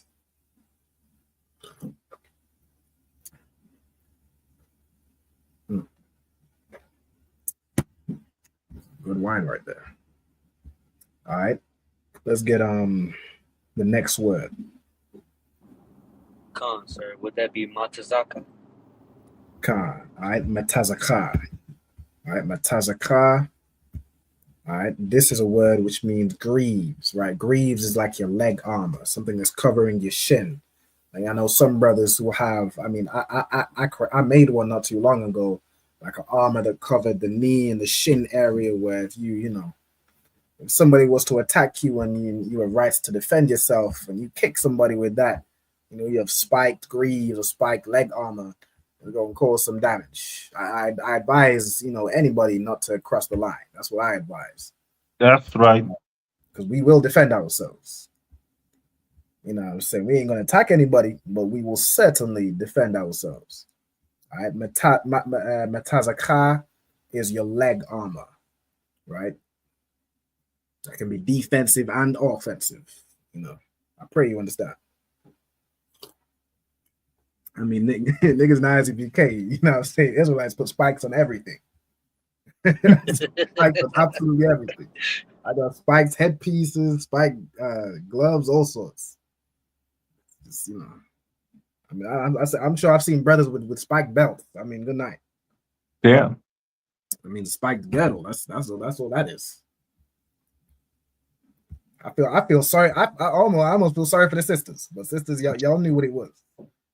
Good wine right there. All right, let's get the next word. Come, sir. Would that be matazaka? Khan. All right, matazaka. All right, matazaka. All right, this is a word which means greaves, right? Greaves is like your leg armor, something that's covering your shin. Like I know some brothers who have. I mean, I made one not too long ago, like an armor that covered the knee and the shin area, where if if somebody was to attack you and you have rights to defend yourself, and you kick somebody with that, you have spiked greaves or spiked leg armor. It's going to cause some damage. I advise, anybody not to cross the line. That's what I advise. That's right. Because we will defend ourselves. You know what I'm saying? We ain't going to attack anybody, but we will certainly defend ourselves. All right? Matazaka is your leg armor, right? That can be defensive and offensive. I pray you understand. I mean, niggas not ISUPK, you know what I'm saying? Israelites put spikes on everything. Spiked on absolutely everything. I got spiked headpieces, spiked gloves, all sorts. Just, you know, I mean, I'm sure I've seen brothers with spiked belts. I mean, good night. Yeah. I mean, the spiked girdle. That's all that is. I feel sorry. I almost feel sorry for the sisters, but sisters, y'all knew what it was.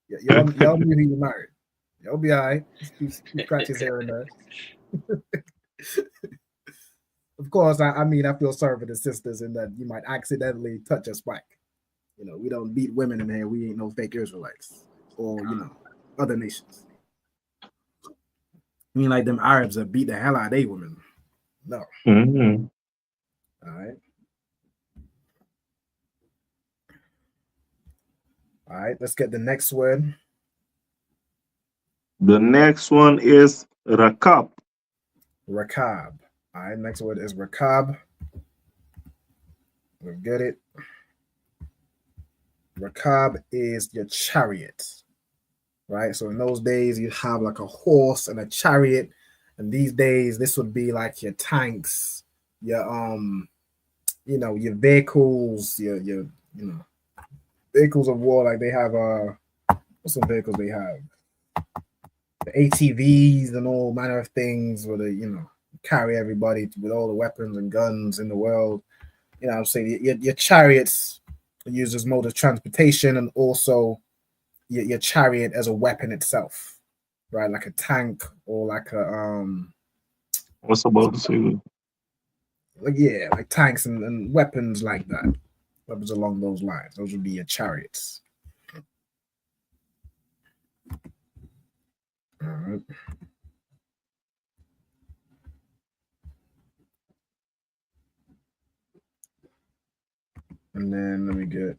Y'all knew he was married. Y'all be all right. Few scratches here and there. Of course, I mean, I feel sorry for the sisters in that you might accidentally touch a spike. You know, we don't beat women in here. We ain't no fake Israelites or, you know, other nations. I mean, like them Arabs that beat the hell out of they women. No. Mm-hmm. All right. All right, let's get the next word. The next one is rakab. Rakab. All right, next word is rakab. We'll get it. Rakab is your chariot, right? So in those days, you'd have like a horse and a chariot, and these days, this would be like your tanks, your you know, your vehicles, your you know, vehicles of war. Like they have what's some vehicles they have? The ATVs and all manner of things where they, you know, carry everybody with all the weapons and guns in the world. You know what I'm saying? Your chariots are used as mode of transportation, and also your chariot as a weapon itself, right? Like a tank or like a What's about to say? like, yeah, like tanks and weapons like that. Weapons along those lines. Those would be your chariots. All right. And then let me get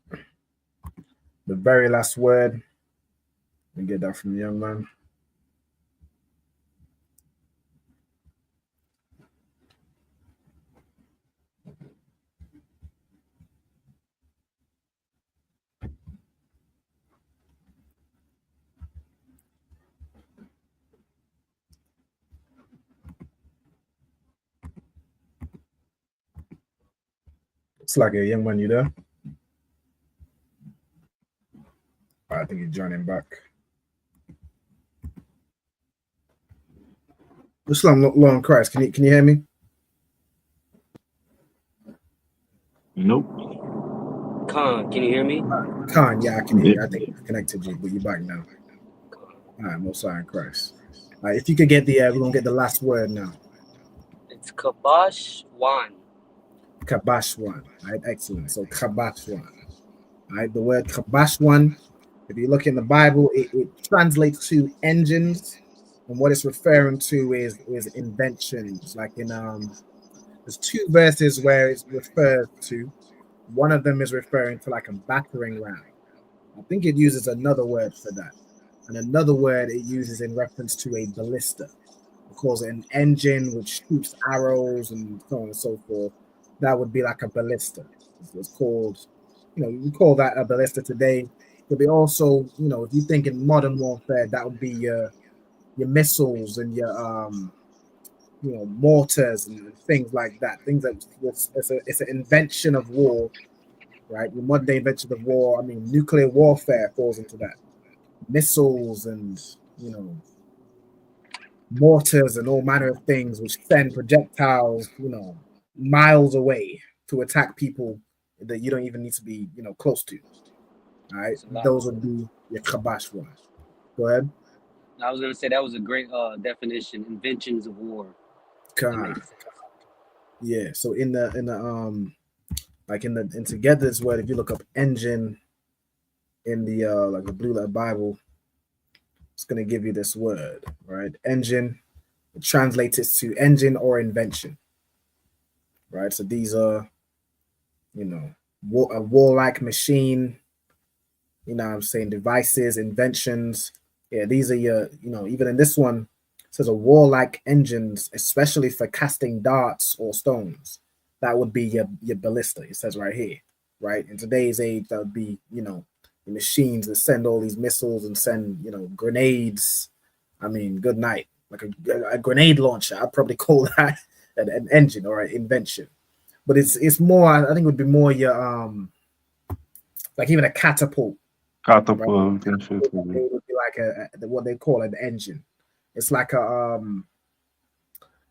the very last word. Let me get that from the young man. It's like a young man, you there? I think he's joining back. Islam, Lord Christ, can you hear me? Nope. Khan, can you hear me? Khan, yeah, I can hear you. I think I connected you, but you're back now. All right, most high in Christ. All right, if you could get the, we're gonna get the last word now. It's Kabash Wan. Kabashwan. All right, excellent. So Kabashwan. All right, the word Kabashwan, if you look in the Bible, it translates to engines, and what it's referring to is inventions. Like in there's two verses where it's referred to. One of them is referring to like a battering ram. I think it uses another word for that, and another word it uses in reference to a ballista. It calls it an engine which shoots arrows and so on and so forth. That would be like a ballista. It's called, you know, you call that a ballista today. But they also, you know, if you think in modern warfare, that would be your missiles and your you know, mortars and things like that. Things that it's an invention of war, right? The modern day invention of war. I mean, nuclear warfare falls into that. Missiles and, you know, mortars and all manner of things which send projectiles, you know, miles away to attack people that you don't even need to be, you know, close to. All right, those would be your kabash one. Go ahead. I was gonna say that was a great definition. Inventions of war. Yeah. So in the like in together this word, if you look up engine in the like the Blue Letter Bible, it's gonna give you this word, right? Engine. It translates it to engine or invention, right? So these are, you know, a warlike machine. You know what I'm saying? Devices, inventions. Yeah, these are your, you know, even in this one, it says a warlike engines, especially for casting darts or stones. That would be your ballista. It says right here, right? In today's age, that would be, you know, the machines that send all these missiles and send, you know, grenades. I mean, good night. a grenade launcher. I'd probably call that an engine or an invention. But it's more. I think it would be more your like even a catapult. Catapult, Right? It would be like what they call an engine. It's like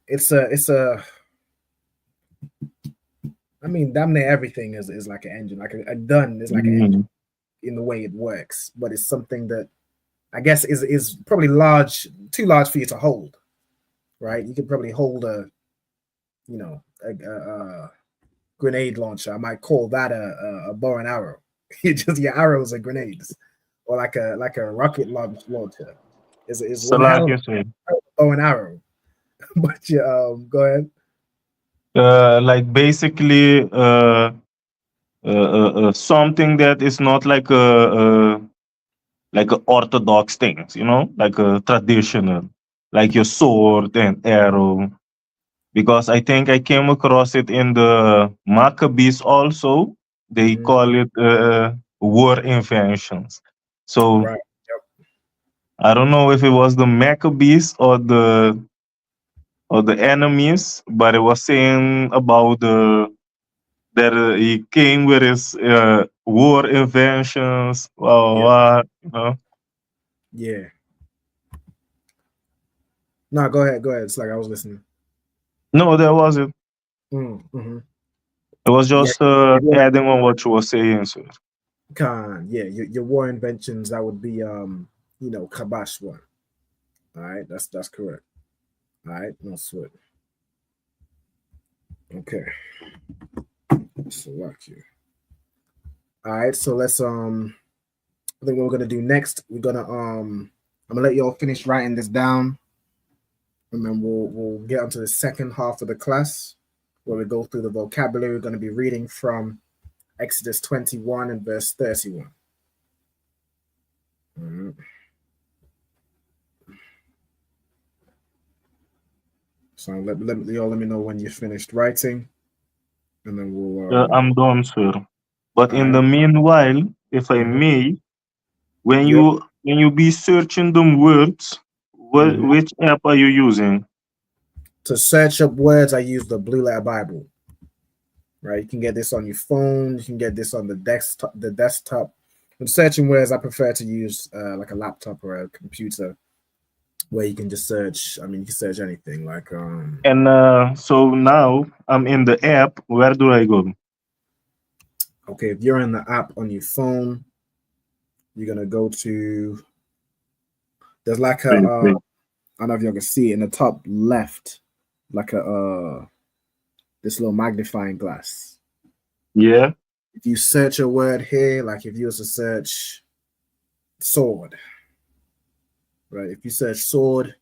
it's a. I mean, damn near everything is like an engine. Like a gun is like an engine in the way it works, but it's something that I guess is probably too large for you to hold, right? You could probably hold a grenade launcher. I might call that a bow and arrow. Your arrows are grenades, or like a rocket launcher. Is So one like hell you of say, a bow and arrow. But go ahead. like basically something that is not like a orthodox things, like a traditional, like your sword and arrow. Because I think I came across it in the Maccabees also. They call it war inventions. So Right. I don't know if it was the Maccabees or the enemies, but it was saying about that he came with his war inventions. Yeah. No, go ahead. Go ahead. It's like I was listening. No, that wasn't. Mm-hmm. It was just Yeah. adding on what you were saying, sir. Your war inventions, that would be Kabash one. All right, that's correct. All right, no sweat. Okay. Select you. All right, so let's I think what we're gonna do next, we're gonna I'm gonna let you all finish writing this down, and then we'll get onto the second half of the class where we go through the vocabulary. We're gonna be reading from Exodus 21 and verse 31. All right. So let me know when you're finished writing, and then we'll. I'm done, sir. But in the meanwhile, if I may, when you be searching them words, which app are you using? To search up words, I use the Blue Letter Bible. Right, you can get this on your phone. You can get this on the desktop. When searching words, I prefer to use like a laptop or a computer, where you can just search. I mean, you can search anything. Like And so now I'm in the app. Where do I go? Okay, if you're in the app on your phone, you're gonna go to. There's like a. I don't know if y'all can see it in the top left, like a this little magnifying glass. Yeah. If you search a word here, like if you was to search sword, right? If you search sword,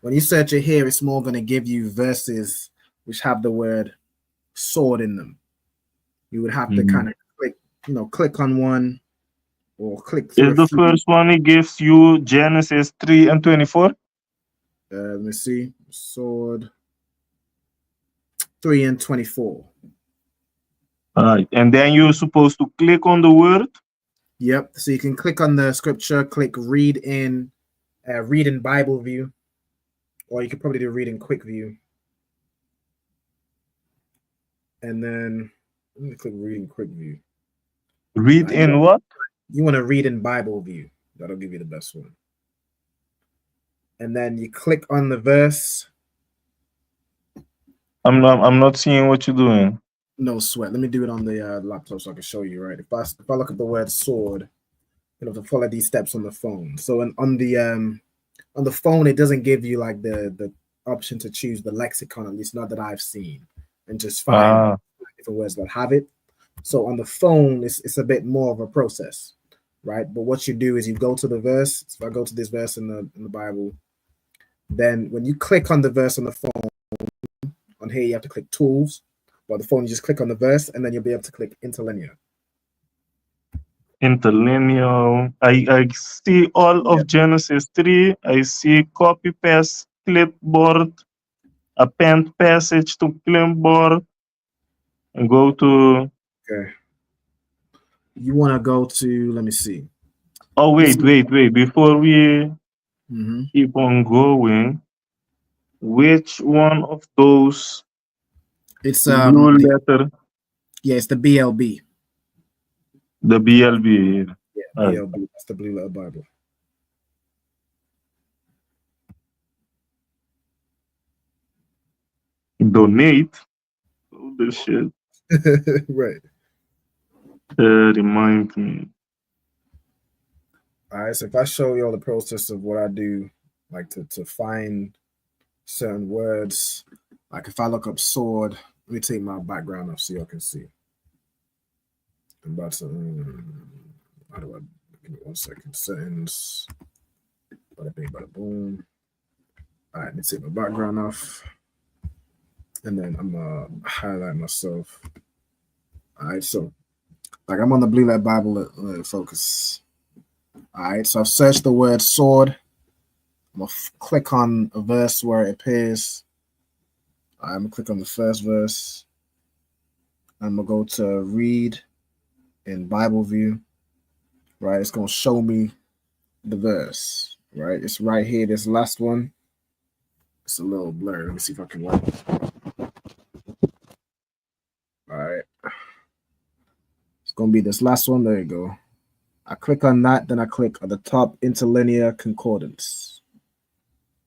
when you search it here, it's more going to give you verses which have the word sword in them. You would have to kind of click on one or click through. Is the first one it gives you Genesis 3 and 24? Let me see. Sword 3 and 24. All right, and then you're supposed to click on the word. Yep. So you can click on the scripture, click read in Bible view, or you could probably do read in quick view. And then let me click read in quick view. Read in what? You want to read in Bible view. That'll give you the best one. And then you click on the verse. I'm not seeing what you're doing. No sweat. Let me do it on the laptop so I can show you. Right. If I look at the word sword, you have to follow these steps on the phone. So on the phone, it doesn't give you like the option to choose the lexicon, at least not that I've seen, and just find different words that have it. So on the phone, it's a bit more of a process, right? But what you do is you go to the verse. So if I go to this verse in the Bible, then when you click on the verse on the phone, on here you have to click tools. But the phone, you just click on the verse, and then you'll be able to click interlinear. Interlinear. I see all of Genesis 3. I see copy paste clipboard, append passage to clipboard, and go to. Okay. You want to go to, let me see. Oh, wait. Before we keep on going, which one of those It's blue letter? yeah, it's the BLB. The BLB. Yeah, Alright. BLB. That's the Blue Letter Bible. Donate. Oh, the shit. Right. Remind me. All right. So if I show you all the process of what I do, like to find certain words, like if I look up sword, let me take my background off so y'all can see. I'm about to. How do I? Give me 1 second. Settings. Bada bing, bada boom. All right. Let me take my background off, and then I'm gonna highlight myself. All right. So, like I'm on the Blue Letter Bible. Focus. All right. So I've searched the word sword. I'm gonna click on a verse where it appears. I'm gonna click on the first verse. I'm gonna go to read in Bible view. Right, it's gonna show me the verse. Right, it's right here. This last one. It's a little blurry. Let me see if I can work. All right, it's gonna be this last one. There you go. I click on that, then I click on the top interlinear concordance.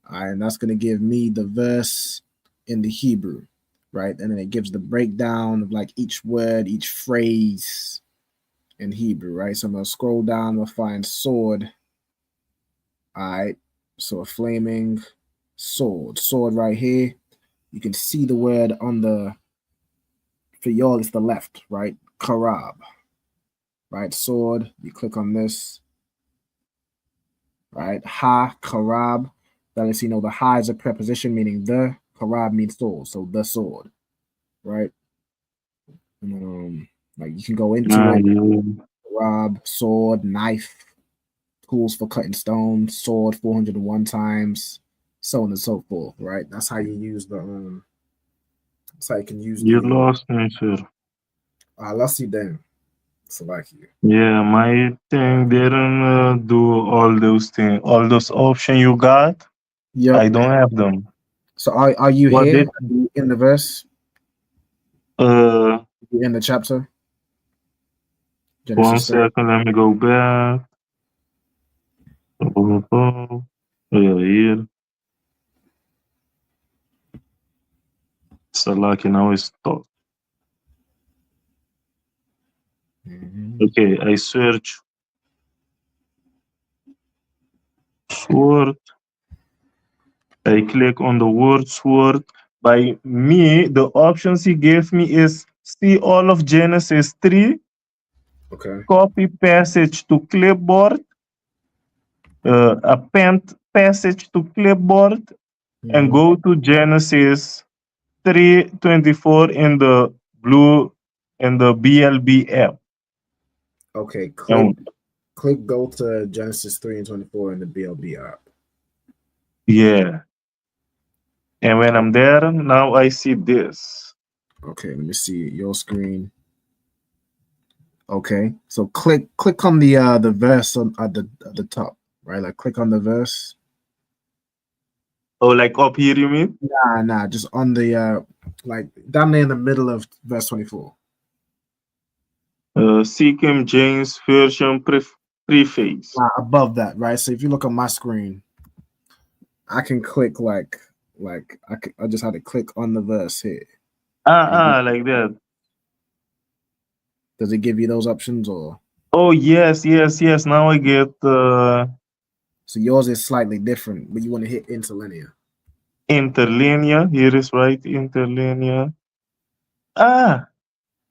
All right, and that's gonna give me the verse in the Hebrew, right? And then it gives the breakdown of like each word, each phrase in Hebrew, right? So I'm gonna scroll down, we'll find sword. All right, so a flaming sword right here. You can see the word on the, for y'all, it's the left, right? Karab, right? Sword, you click on this, right? Ha, Karab. That lets you know the ha is a preposition meaning the, Karab means sword, so the sword, right? Like you can go into it. Karab, sword, knife, tools for cutting stone, sword 401 times, so on and so forth, right? That's how you use the that's how you can use You the lost me, sir. I lost you then. Slovakia. Yeah, my thing didn't do all those things, all those options you got. Yep. I don't have them. So are you What here? did Are you in the verse? uh You in the chapter? 1 Genesis 3. second, let me go back. Oh, yeah, here. So lucky now it's stop. Okay, I search sword. I click on the word sword. By me, the options he gave me is see all of Genesis 3, Okay. copy passage to clipboard, append passage to clipboard, and go to Genesis 3:24 in the BLB app. Okay, And click go to Genesis 3 and 24 in the BLB app. yeah. And when I'm there, now I see this. Okay, let me see your screen. Okay, so click on the verse at the top, right? Like click on the verse. Oh, like up here, you mean? Nah, just on the like down there in the middle of verse 24. King James Version preface. Above that, right? So if you look on my screen, I can click like I just had to click on the verse here. Like that. Does it give you those options or? Oh yes. Now I get So yours is slightly different, but you want to hit interlinear. interlinear. Here is right, interlinear. All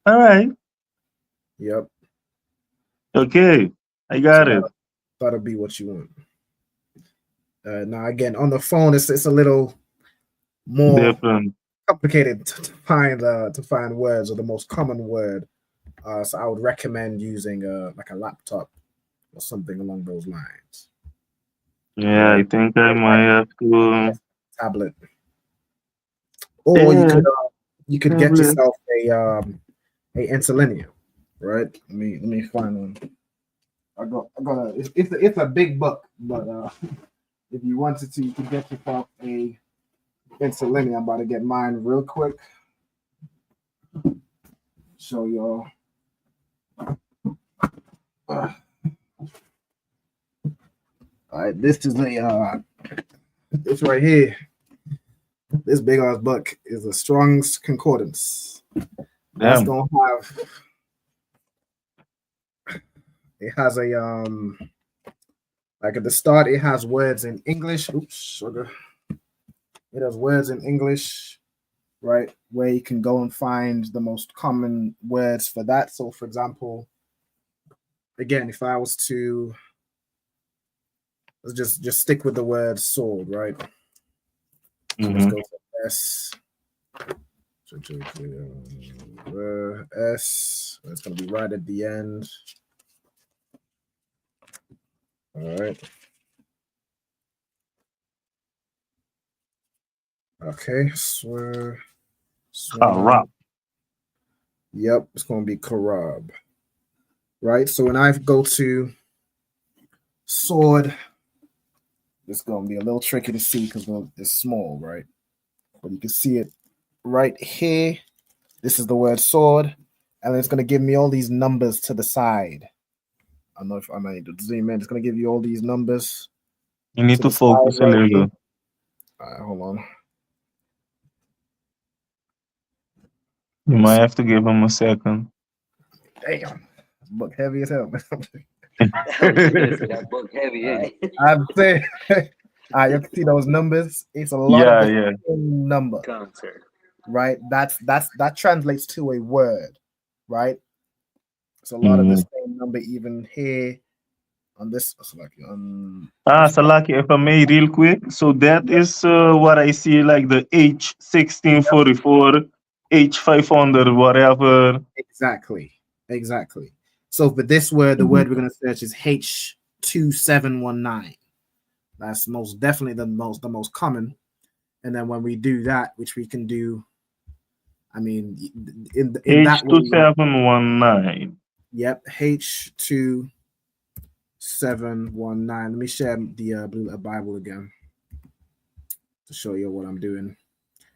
right. Yep. Okay, I got it. That'll be what you want. Now again, on the phone, it's a little more different, complicated to find words or the most common word. So I would recommend using like a laptop or something along those lines. Yeah, I think I might have to tablet, or you could get tablet. yourself a interlinear, right? Let me find one. I got it's a big book, but if you wanted to, you could get yourself a interlinear. I'm about to get mine real quick. Show y'all. All right, this is this right here. This big ass book is a Strong's Concordance. That's gonna have. It has a like at the start, it has words in English. Oops, sugar. It has words in English, right? Where you can go and find the most common words for that. So, for example, again, if I was to let's just stick with the word sword, right? Let's go for S. S. It's gonna be right at the end. All right. Okay. Swear. Karab. Yep, it's gonna be Karab. Right. So when I go to sword, it's gonna be a little tricky to see because it's small, right? But you can see it right here. This is the word sword, and it's gonna give me all these numbers to the side. I don't know if I might need to zoom in. It's gonna give you all these numbers. You need to focus a little. All right, hold on. You might have to give him a second. Damn, this book heavy as hell. That book heavy, ain't it? I'd say, you can see those numbers. It's a lot of the same number, right? That translates to a word, right? It's a lot of the same number even here on this. Salaki, if I may, real quick. So that is what I see, like the H1644, H500, whatever. Exactly. So for this word, the word we're going to search is H2719. That's most definitely the most common. And then when we do that, which we can do, I mean, in that way, H2719. Yep, H2719. Let me share the Blue Letter Bible again to show you what I'm doing.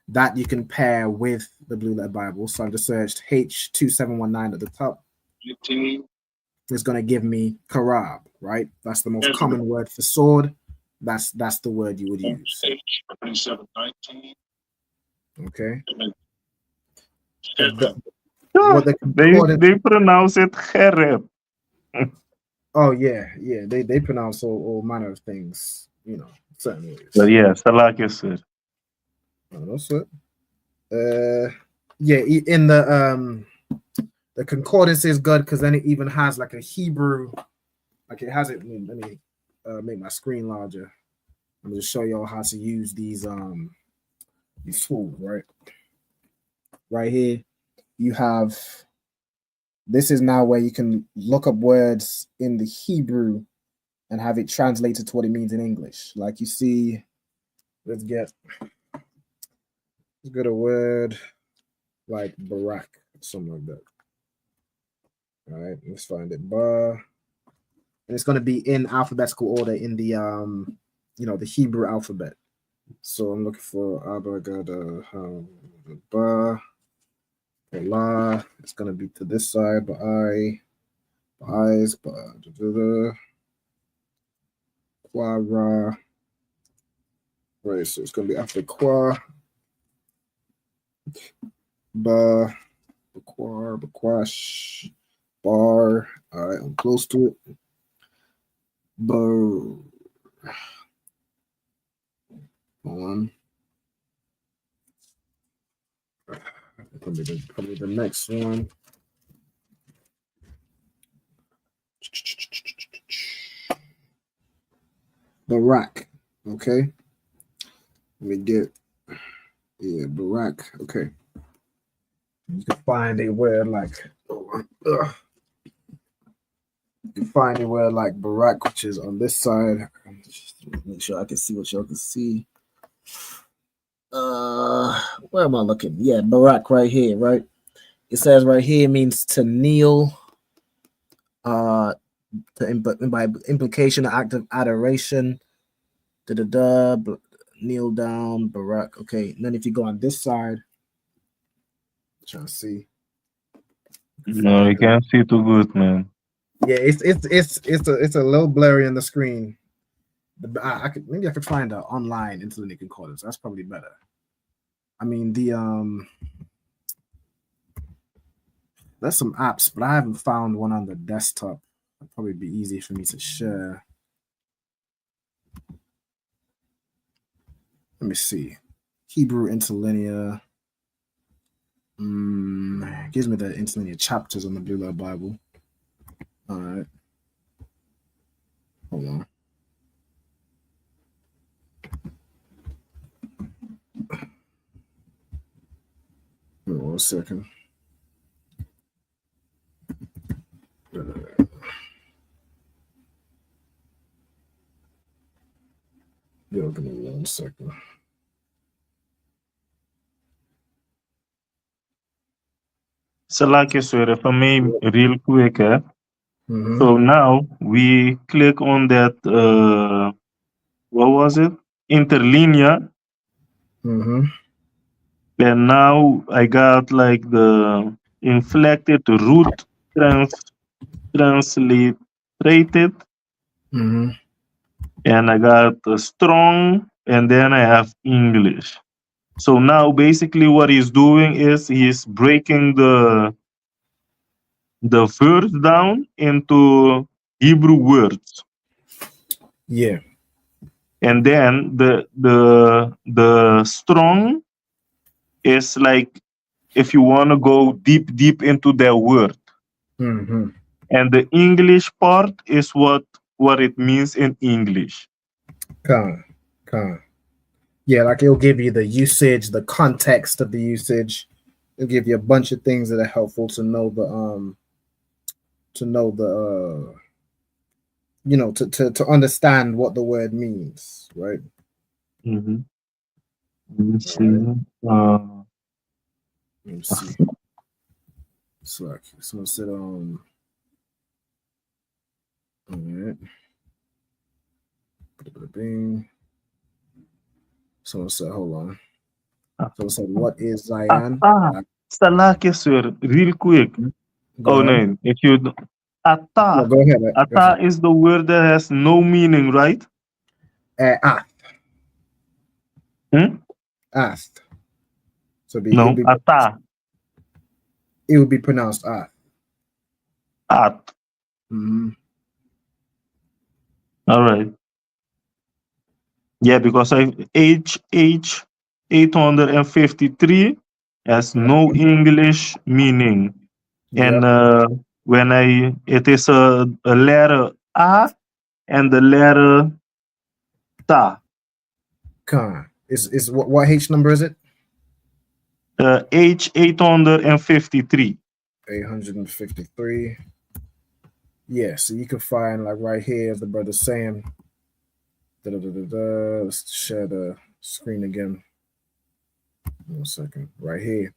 That you can pair with the Blue Letter Bible. So I've just searched H2719 at the top. It's going to give me Karab, right? That's the most common word for sword. That's the word you would use. Okay. They pronounce it Khereb. Oh yeah. They pronounce all manner of things, certain ways. But yeah, Salaki sir. Oh, that's it. Yeah, in the concordance is good because then it even has like a Hebrew, like it has it. Let me make my screen larger. I'm gonna just show y'all how to use these tools, right? Right here, you have. This is now where you can look up words in the Hebrew and have it translated to what it means in English. Like you see, let's get a word like Barak, something like that. All right, let's find it. Ba, and it's going to be in alphabetical order in the the Hebrew alphabet. So I'm looking for Abagada, Ba, La. It's going to be to this side, but eyes, Quara. Right, so it's going to be after Qua, Ba, Bakwash, Bar. All right, I'm close to it. Bar. Hold on. Probably the next one. Barak. Okay. Let me get. Yeah, Barak. Okay. You can find a word like. You can find a word like Barak, which is on this side. Just make sure I can see what y'all can see. Where am I looking? Yeah, Barak right here, right? It says right here means to kneel. By implication, an act of adoration. kneel down, Barak. Okay, and then if you go on this side, trying to see. No, you can't see too good, man. Yeah, it's a little blurry on the screen. I could maybe I could find an online interlinear concordance. That's probably better. I mean there's some apps, but I haven't found one on the desktop. It'd probably be easy for me to share. Let me see. Hebrew interlinear. Gives me the interlinear chapters on the Blue Letter Bible. All right. Hold on. Hold on 1 second. Give me 1 second. Salaki, sir, for me, real quick, So now we click on that, what was it? Interlinear. And now I got like the inflected root transliterated. And I got the strong, and then I have English. So now basically what he's doing is he's breaking the verse down into Hebrew words. Yeah. And then the strong is like if you want to go deep into their word. And the English part is what it means in English. Con. Yeah, like it'll give you the usage, the context of the usage. It'll give you a bunch of things that are helpful to know the to understand what the word means, right? Let me see. Let me see. So like someone said all right. Bing. Someone said, hold on. Someone said, what is Zion? Salaki, sir, real quick. Go ahead. No, if you Ata. No, go ahead. Ata is the word that has no meaning, right? Ath. So Ata. It would be pronounced Ath. At. All right. Yeah, because H 853 has no English meaning. And when it is a letter A and the letter Ta. Is what H number is it? H 853. 853. Yeah, so you can find like right here, as the brother's saying. Let's share the screen again. 1 second. Right here.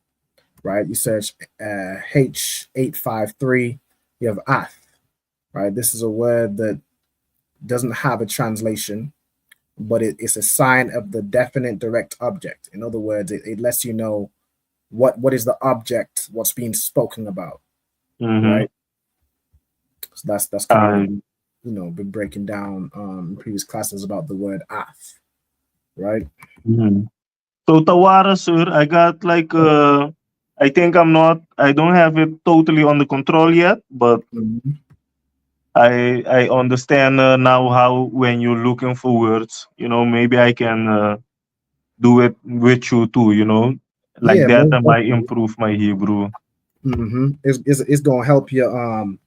Right, you search H853. You have Ath. Right, this is a word that doesn't have a translation, but it's a sign of the definite direct object. In other words, it lets you know what is the object, what's being spoken about, right? So that's kind of been breaking down in previous classes about the word Ath, right? So Tawara, sir, I got like I think I don't have it totally under control yet, but I understand now how when you're looking for words, maybe I can do it with you too, like Yeah, that most I might definitely. improve my Hebrew. It's gonna help you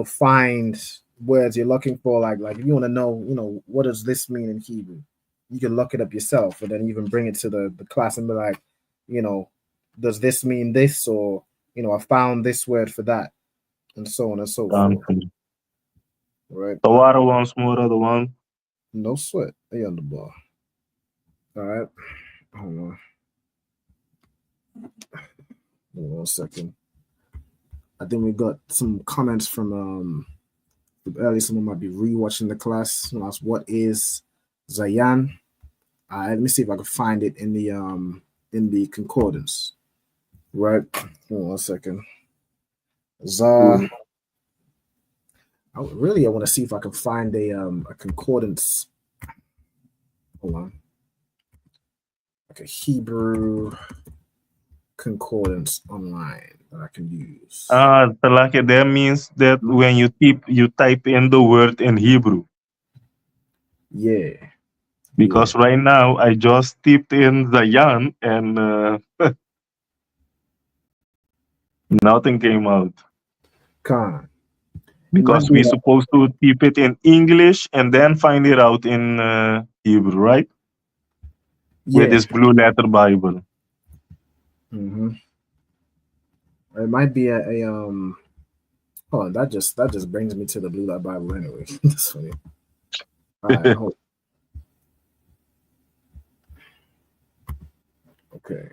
find words you're looking for. Like if you want to know, what does this mean in Hebrew? You can look it up yourself and then even bring it to the class and be like, does this mean this? Or, I found this word for that, and so on and so forth. Right. The water once more, other one. No sweat. They on the ball. All right. Hold on. Hold on 1 second. I think we got some comments from earlier. Someone might be rewatching the class. Someone asked, what is Zayan? Let me see if I can find it in the concordance. Right. Hold on 1 second. I want to see if I can find a concordance. Hold on. Like a Hebrew concordance online that I can use. Salaki, that means that when you type in the word in Hebrew. Yeah. Because right now I just typed in Zayan and nothing came out. Because we're supposed to type it in English and then find it out in Hebrew, right? Yeah. With this blue letter Bible. Mm-hmm. It might be a hold on, that just brings me to the Blue Light Bible anyway. That's funny. All right, hold. Okay.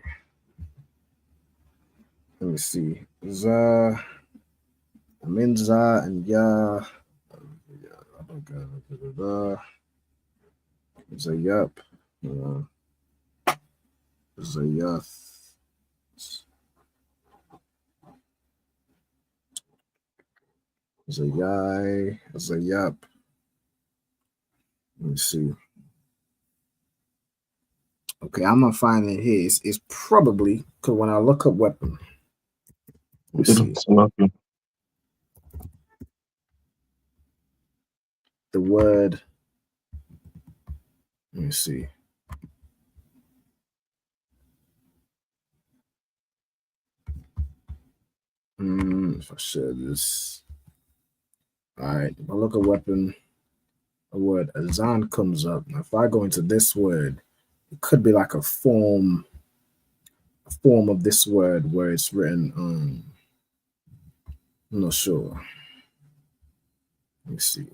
Let me see. I'm in Za and Ya. Zayap. Zayath. Zayai. Zayap. Let me see. Okay, I'm gonna find it here. It's probably because when I look up weapon, let me see. The word. Let me see. If I share this. All right, if I look at weapon, a word azan comes up. Now, if I go into this word, it could be like a form of this word where it's written. I'm not sure. Let me see.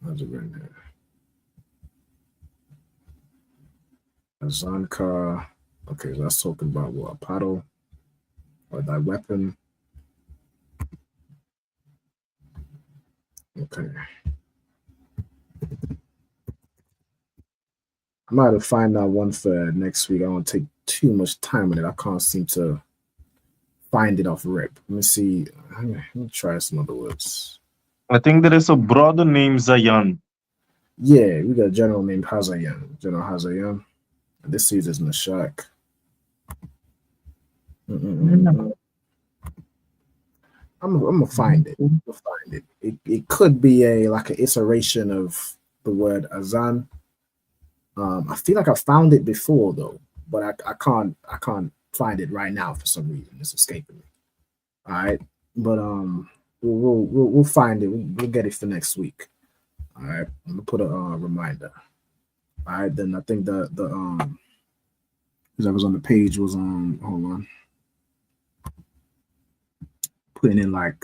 How's it written here? Azan car. Okay, so that's talking about what? A paddle or that weapon. Okay. I might have to find out one for next week. I don't take too much time on it. I can't seem to find it off rip. Let me see. Let me try some other words. I think there is a brother named Zayan. Yeah, we got a general named Hazayan. General Hazayan. This season is Mashak. I'm gonna find it. It could be like an iteration of the word azan. I feel like I found it before though, but I can't find it right now for some reason. It's escaping me. All right, but we'll find it. We'll get it for next week. All right, I'm gonna put a reminder. All right, then I think the that was on the page was hold on, putting in like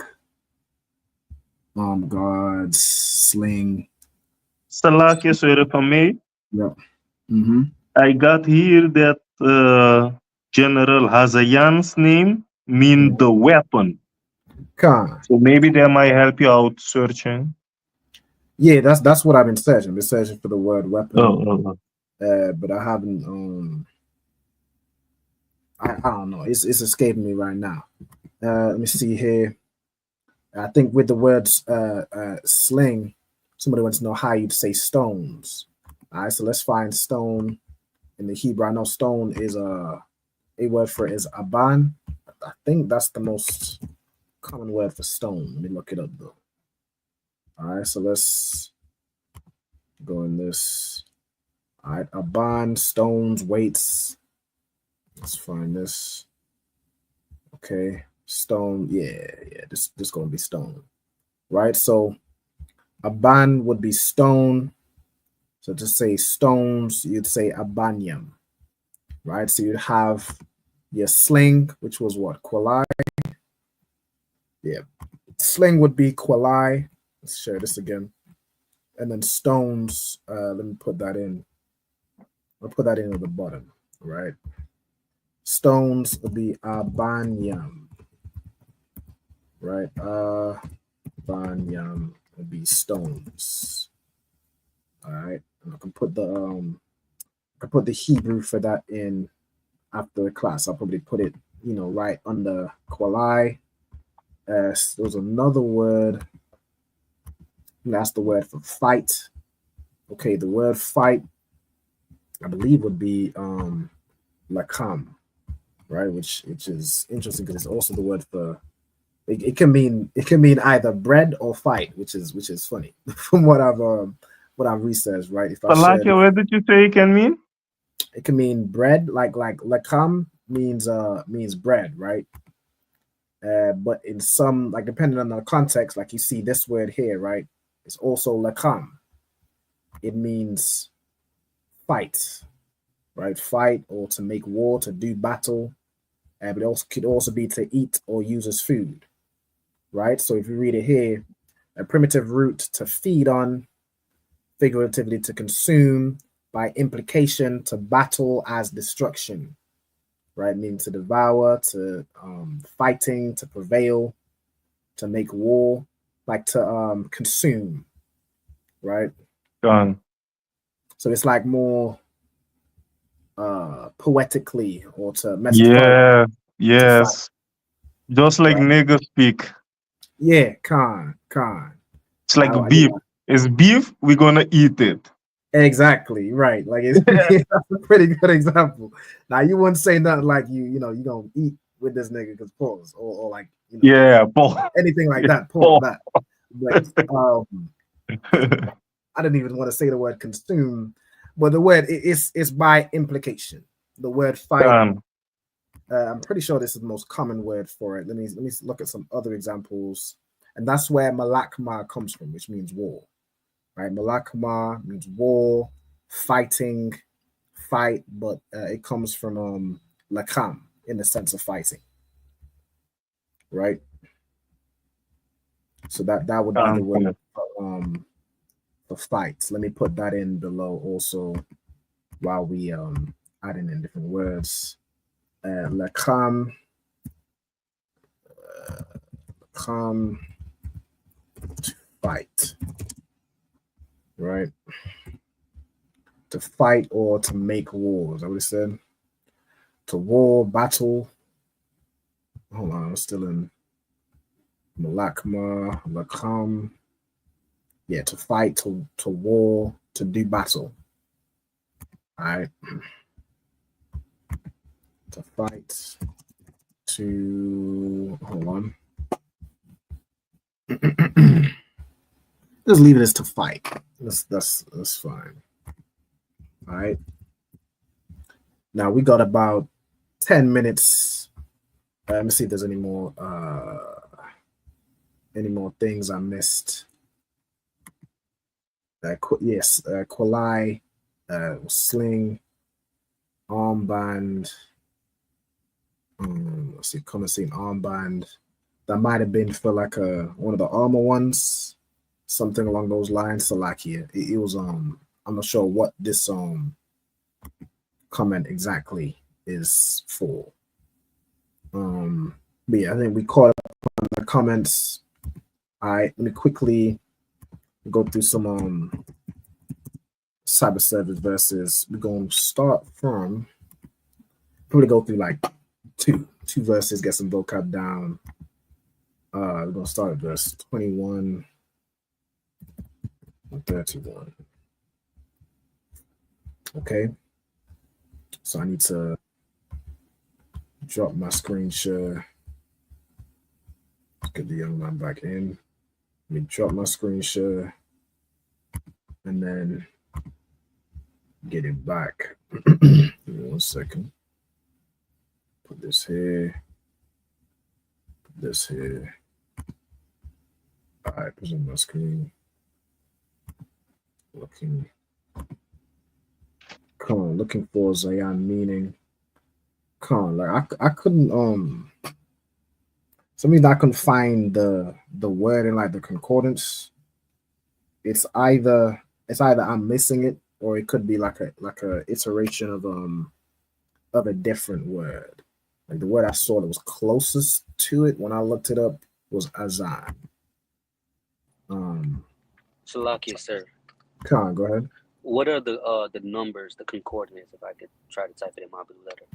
God's sling. Salakia, sorry for me. Yep. I got here that General Hazayan's name mean the weapon. So maybe that might help you out searching. Yeah, that's what I've been searching. I've been searching for the word weapon. But I haven't I don't know. It's escaping me right now. Let me see here. I think with the words sling, somebody wants to know how you'd say stones. All right, so let's find stone in the Hebrew. I know stone is a word for it is aban. I think that's the most common word for stone. Let me look it up though. All right, so let's go in this. All right, aban, stones, weights. Let's find this. Okay, stone. Yeah. This gonna be stone, right? So aban would be stone. So to say stones, you'd say abanyam, right? So you'd have your sling, which was what? Kwalai. Yeah. Sling would be kwalai. Let's share this again. And then stones, let me put that in. I'll put that in at the bottom, right? Stones would be abanyam, right? Abanyam would be stones. All right. I can put the Hebrew for that in after the class. I'll probably put it, right under Kwalai. There's another word. That's the word for fight. Okay, the word fight, I believe, would be lakam, right? Which is interesting because it's also the word for. It can mean either bread or fight, which is funny from what I've researched, right? If I Salakia, shared, what did you say it can mean? it can mean bread, like lakam means bread, right? But in some, like depending on the context, like you see this word here, right? It's also lakam. It means fight, right? Fight or to make war, to do battle. But it also could also be to eat or use as food, right? So if you read it here, a primitive root to feed on, figuratively to consume, by implication to battle as destruction, right? Meaning to devour, to fighting, to prevail, to make war, like to consume, right? Done. So it's like more poetically or to metaphorically. Yeah, yes. Just like Right. niggas speak. Yeah, Khan. It's like beef. It's beef, we're gonna eat it. Exactly, right. Like it's that's a pretty good example. Now you wouldn't say nothing like you gonna eat with this nigga because pause or like Yeah, Paul. anything like that. Pause that. But I didn't even want to say the word consume, but the word it's by implication. The word fight. I'm pretty sure this is the most common word for it. Let me look at some other examples, and that's where malakma comes from, which means war. Right, malakma means war, fighting, fight, but it comes from lakam in the sense of fighting. Right. So that would be the word for fight. Let me put that in below also while we adding in different words. Lakam, to fight, right? To fight or to make war. Is that what it said? To war, battle. Hold on, I'm still in Malakma, Lakam. Yeah, to fight, to war, to do battle. All right. To fight, to hold on. Just leave it as to fight. That's fine. All right. Now we got about 10 minutes. Let me see if there's any more things I missed. Yes, Kwalai, sling, armband. Let's see, come and see an armband. That might have been for like one of the armor ones, something along those lines. So like it was I'm not sure what this comment exactly is for. But yeah, I think we caught up on the comments. All right, let me quickly go through some cyber service verses. We're gonna start from probably go through like two verses, get some vocab down. We're gonna start at verse 21 and 31. Okay, so I need to drop my screen share. Let's get the young man back in. Let me drop my screen share and then get it back. Give me 1 second. Put this here. Put this here. All right, present my screen. Looking for Zayan meaning. Like I couldn't some reason I couldn't find the word in like the concordance. It's either I'm missing it or it could be like a iteration of a different word. Like the word I saw that was closest to it when I looked it up was azan. Salakia, sir. Go ahead. What are the numbers, the concordance, if I could try to type it in my blue letter?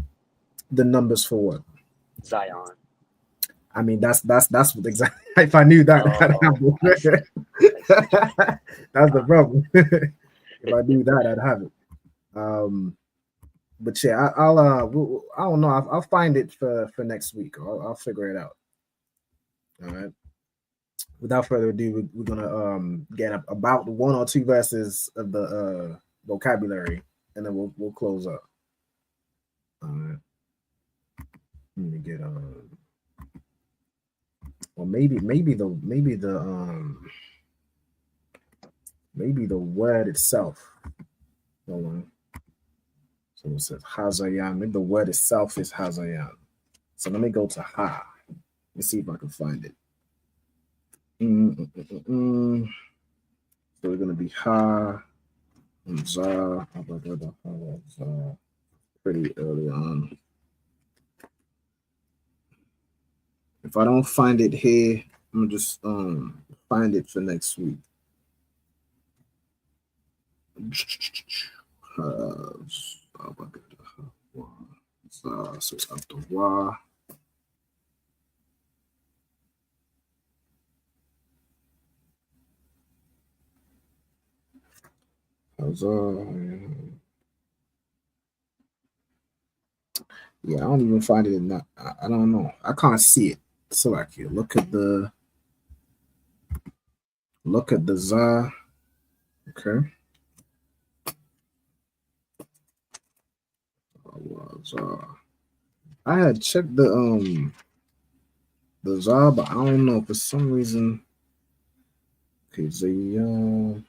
The numbers for what? Zion. I mean, that's what exactly. If I knew that, that's the problem. If I knew that, I'd have it. But yeah, I don't know. I'll find it for next week. I'll figure it out. All right. Without further ado, we're gonna get about 1 or 2 verses of the vocabulary, and then we'll close up. All right. Let me get well, maybe the word itself. Hold on. So it says Hazayan. Maybe the word itself is Hazayan. So let me go to Ha. Let's see if I can find it. So we're gonna be Ha and Za. Pretty early on. If I don't find it here, I'm gonna just find it for next week. So it's after Wa. Yeah, I don't even find it in that. I don't know. I can't see it. So like here, look at the za. Okay. I had checked the za, but I don't know for some reason. Okay, Zayan.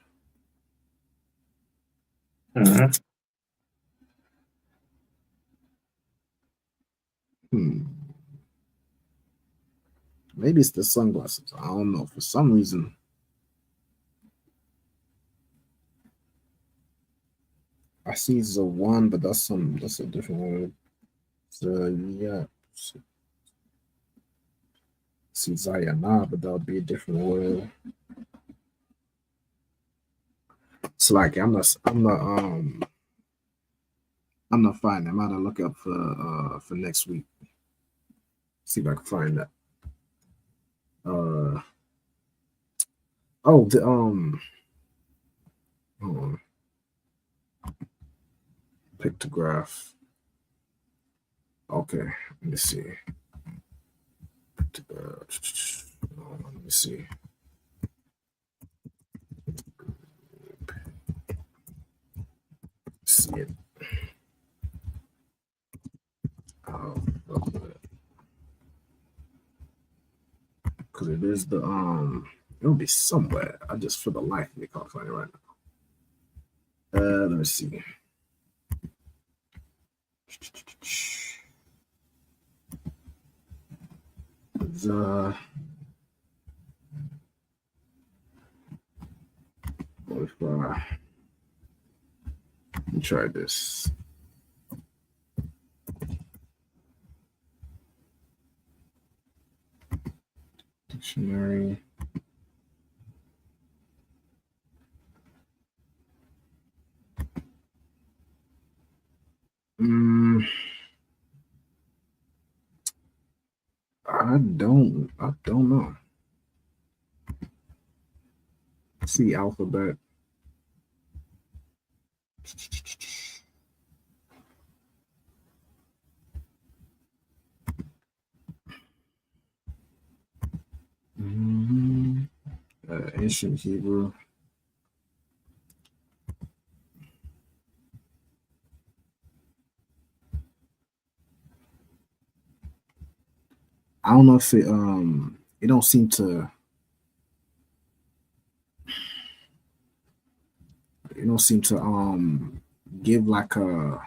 Maybe it's the sunglasses. I don't know. For some reason. I see Zawan, but that's a different word. Yeah. See Zayana, but that would be a different word. It's like I'm not finding. I'm gonna look up for next week. See if I can find that. Hold on. Pictograph. Okay, let me see. Let me see. See it. Because it is the it'll be somewhere. I just for the life of me can't find it right now. Let me see. Let me try this. Dictionary. I don't know. See alphabet. Ancient Hebrew. I don't know if it don't seem to give like the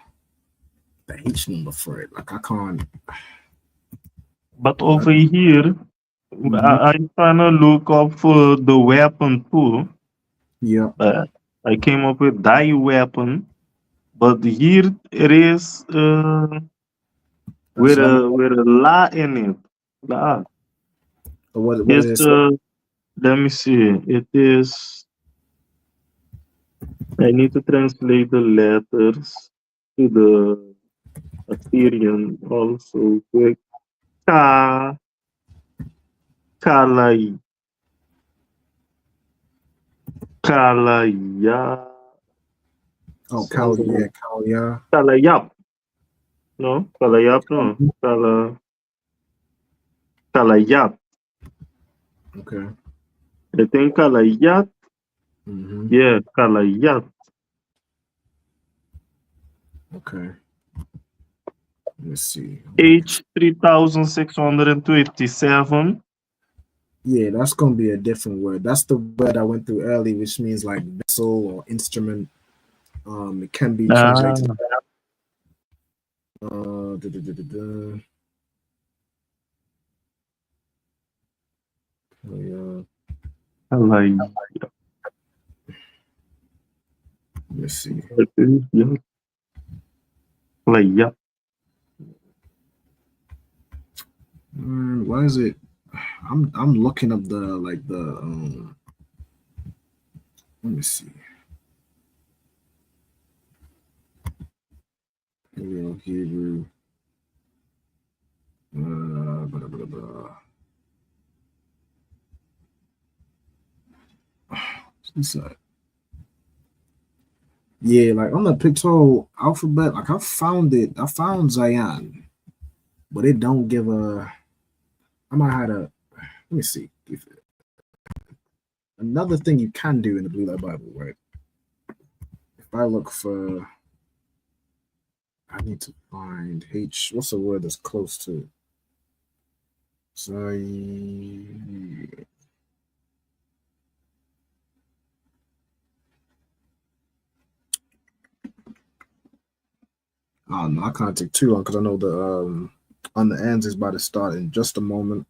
H number for it. Like I can't. But over here, I'm trying to look up for the weapon too. Yeah. I came up with die weapon, but here it is with a la in it. La. What is it? Let me see. It is I need to translate the letters to the Assyrian also quick. Ka, Kalay, Kalaya. Oh, Kalia. Kalayap. No? Kalayap, no? Kalayat. Okay. I think Kalayat. Yeah, Kalayat. Okay. Let's see. H3627. Yeah, that's gonna be a different word. That's the word I went through early, which means like vessel or instrument. It can be translated. Da, da, da, da, da. Kalayat. Let's see. Kalayat. Why is it? I'm looking up the let me see. Paleo Hebrew. Blah, blah, blah. What's that? Yeah, like on the pictorial alphabet, like I found Zion, but it don't give a. I might have to. Let me see. Another thing you can do in the Blue Letter Bible, right? If I look for, I need to find H. What's the word that's close to Zion? Oh no, I can't take too long because I know the on the ends is about to start in just a moment.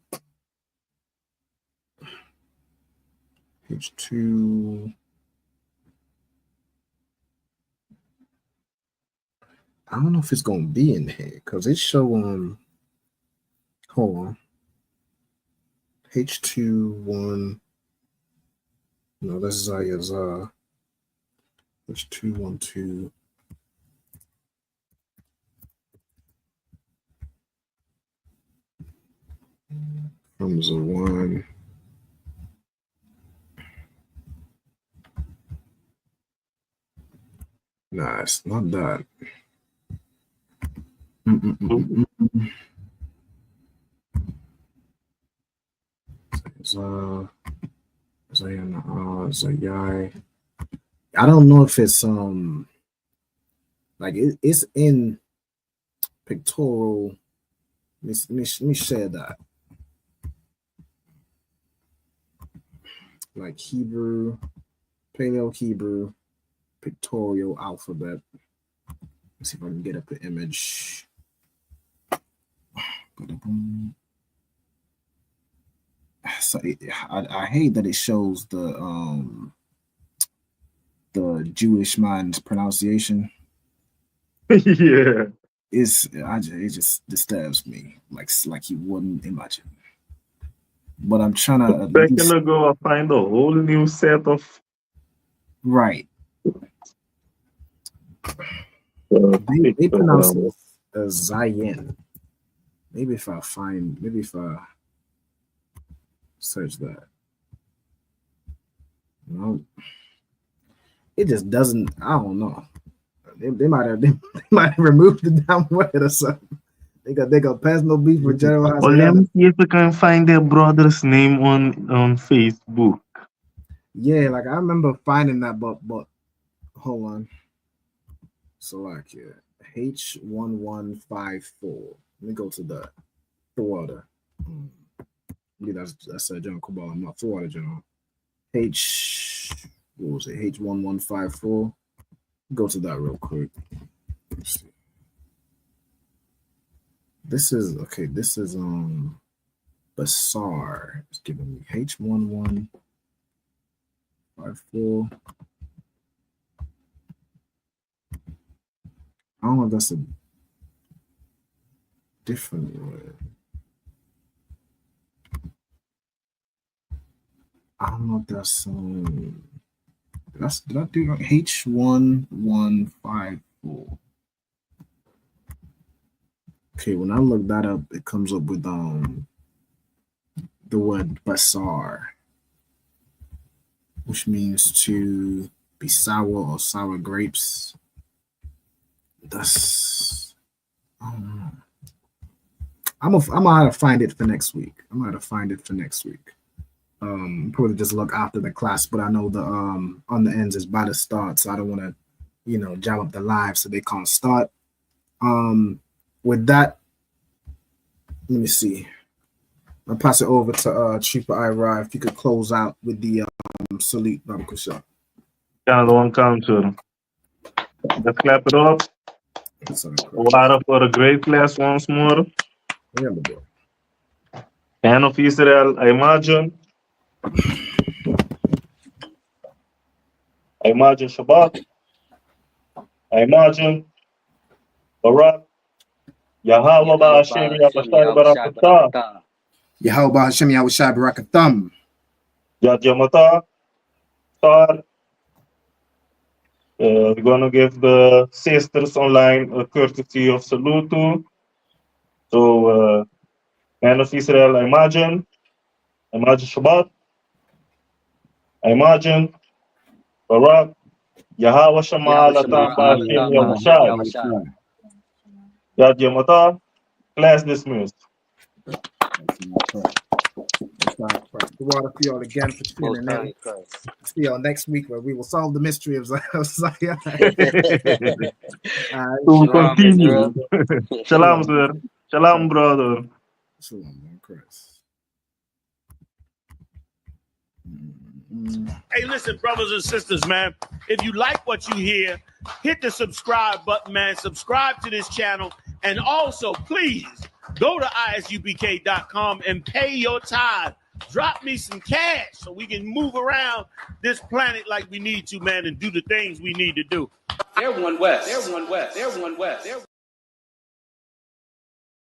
H2. I don't know if it's gonna be in here because it's show hold on. H21. No, that's Zaya's H212. From the one. Nah, it's not that. Zayai. I don't know if it's like it's in pictorial. Let me share that. Like Hebrew, Paleo Hebrew, pictorial alphabet. Let's see if I can get up the image. So I hate that it shows the Jewish man's pronunciation. Yeah. It just disturbs me like you wouldn't imagine. But I'm trying to. A second ago, I find a whole new set of. Right. They pronounce it as Zion. Maybe if I search that. No. It just doesn't. I don't know. They might have removed the damn word or something. They got pass no beef with General. Well, let me see if I can find their brother's name on Facebook. Yeah, like I remember finding that, but hold on. So like H1154. Let me go to the water. Yeah, that's General Kubala, not Water General. What was it? H1154. Go to that real quick. Let's see. This is okay. This is Basar. It's giving me H1154. I don't know if that's a different word. I don't know if that's Did I do H1154? Okay, when I look that up, it comes up with the word basar, which means to be sour or sour grapes. That's I'm gonna find it for next week. Probably just look after the class, but I know the on the ends is by the start, so I don't want to, jam up the live so they can't start. With that, let me see. I'll pass it over to Trooper Ira. If you could close out with the salute, Baba Kusha. Channel 1 counter. Let's clap it up. Water for a great class once more. Man of Israel, I imagine Shabbat. I imagine Barak. Yahweh Ba'Hashem Yahweh Barakatah. Yahweh Ba'Hashem Yahweh Barakatam. Yad Yamata. Star. We're going to give the sisters online a courtesy of salute to. So, Man of Israel, I imagine Shabbat. I imagine Barak. Yahweh Shema Latam Ba'Hashem Yahweh. Yad Yamata. Class dismissed. The water for y'all again for tuning in. See y'all next week where we will solve the mystery of Zion. To continue. Shalom, sir. Shalom, brother. Shalom, man, Chris. Hey, listen, brothers and sisters, man. If you like what you hear, hit the subscribe button, man. Subscribe to this channel. And also, please, go to ISUPK.com and pay your tithe. Drop me some cash so we can move around this planet like we need to, man, and do the things we need to do. They're one West.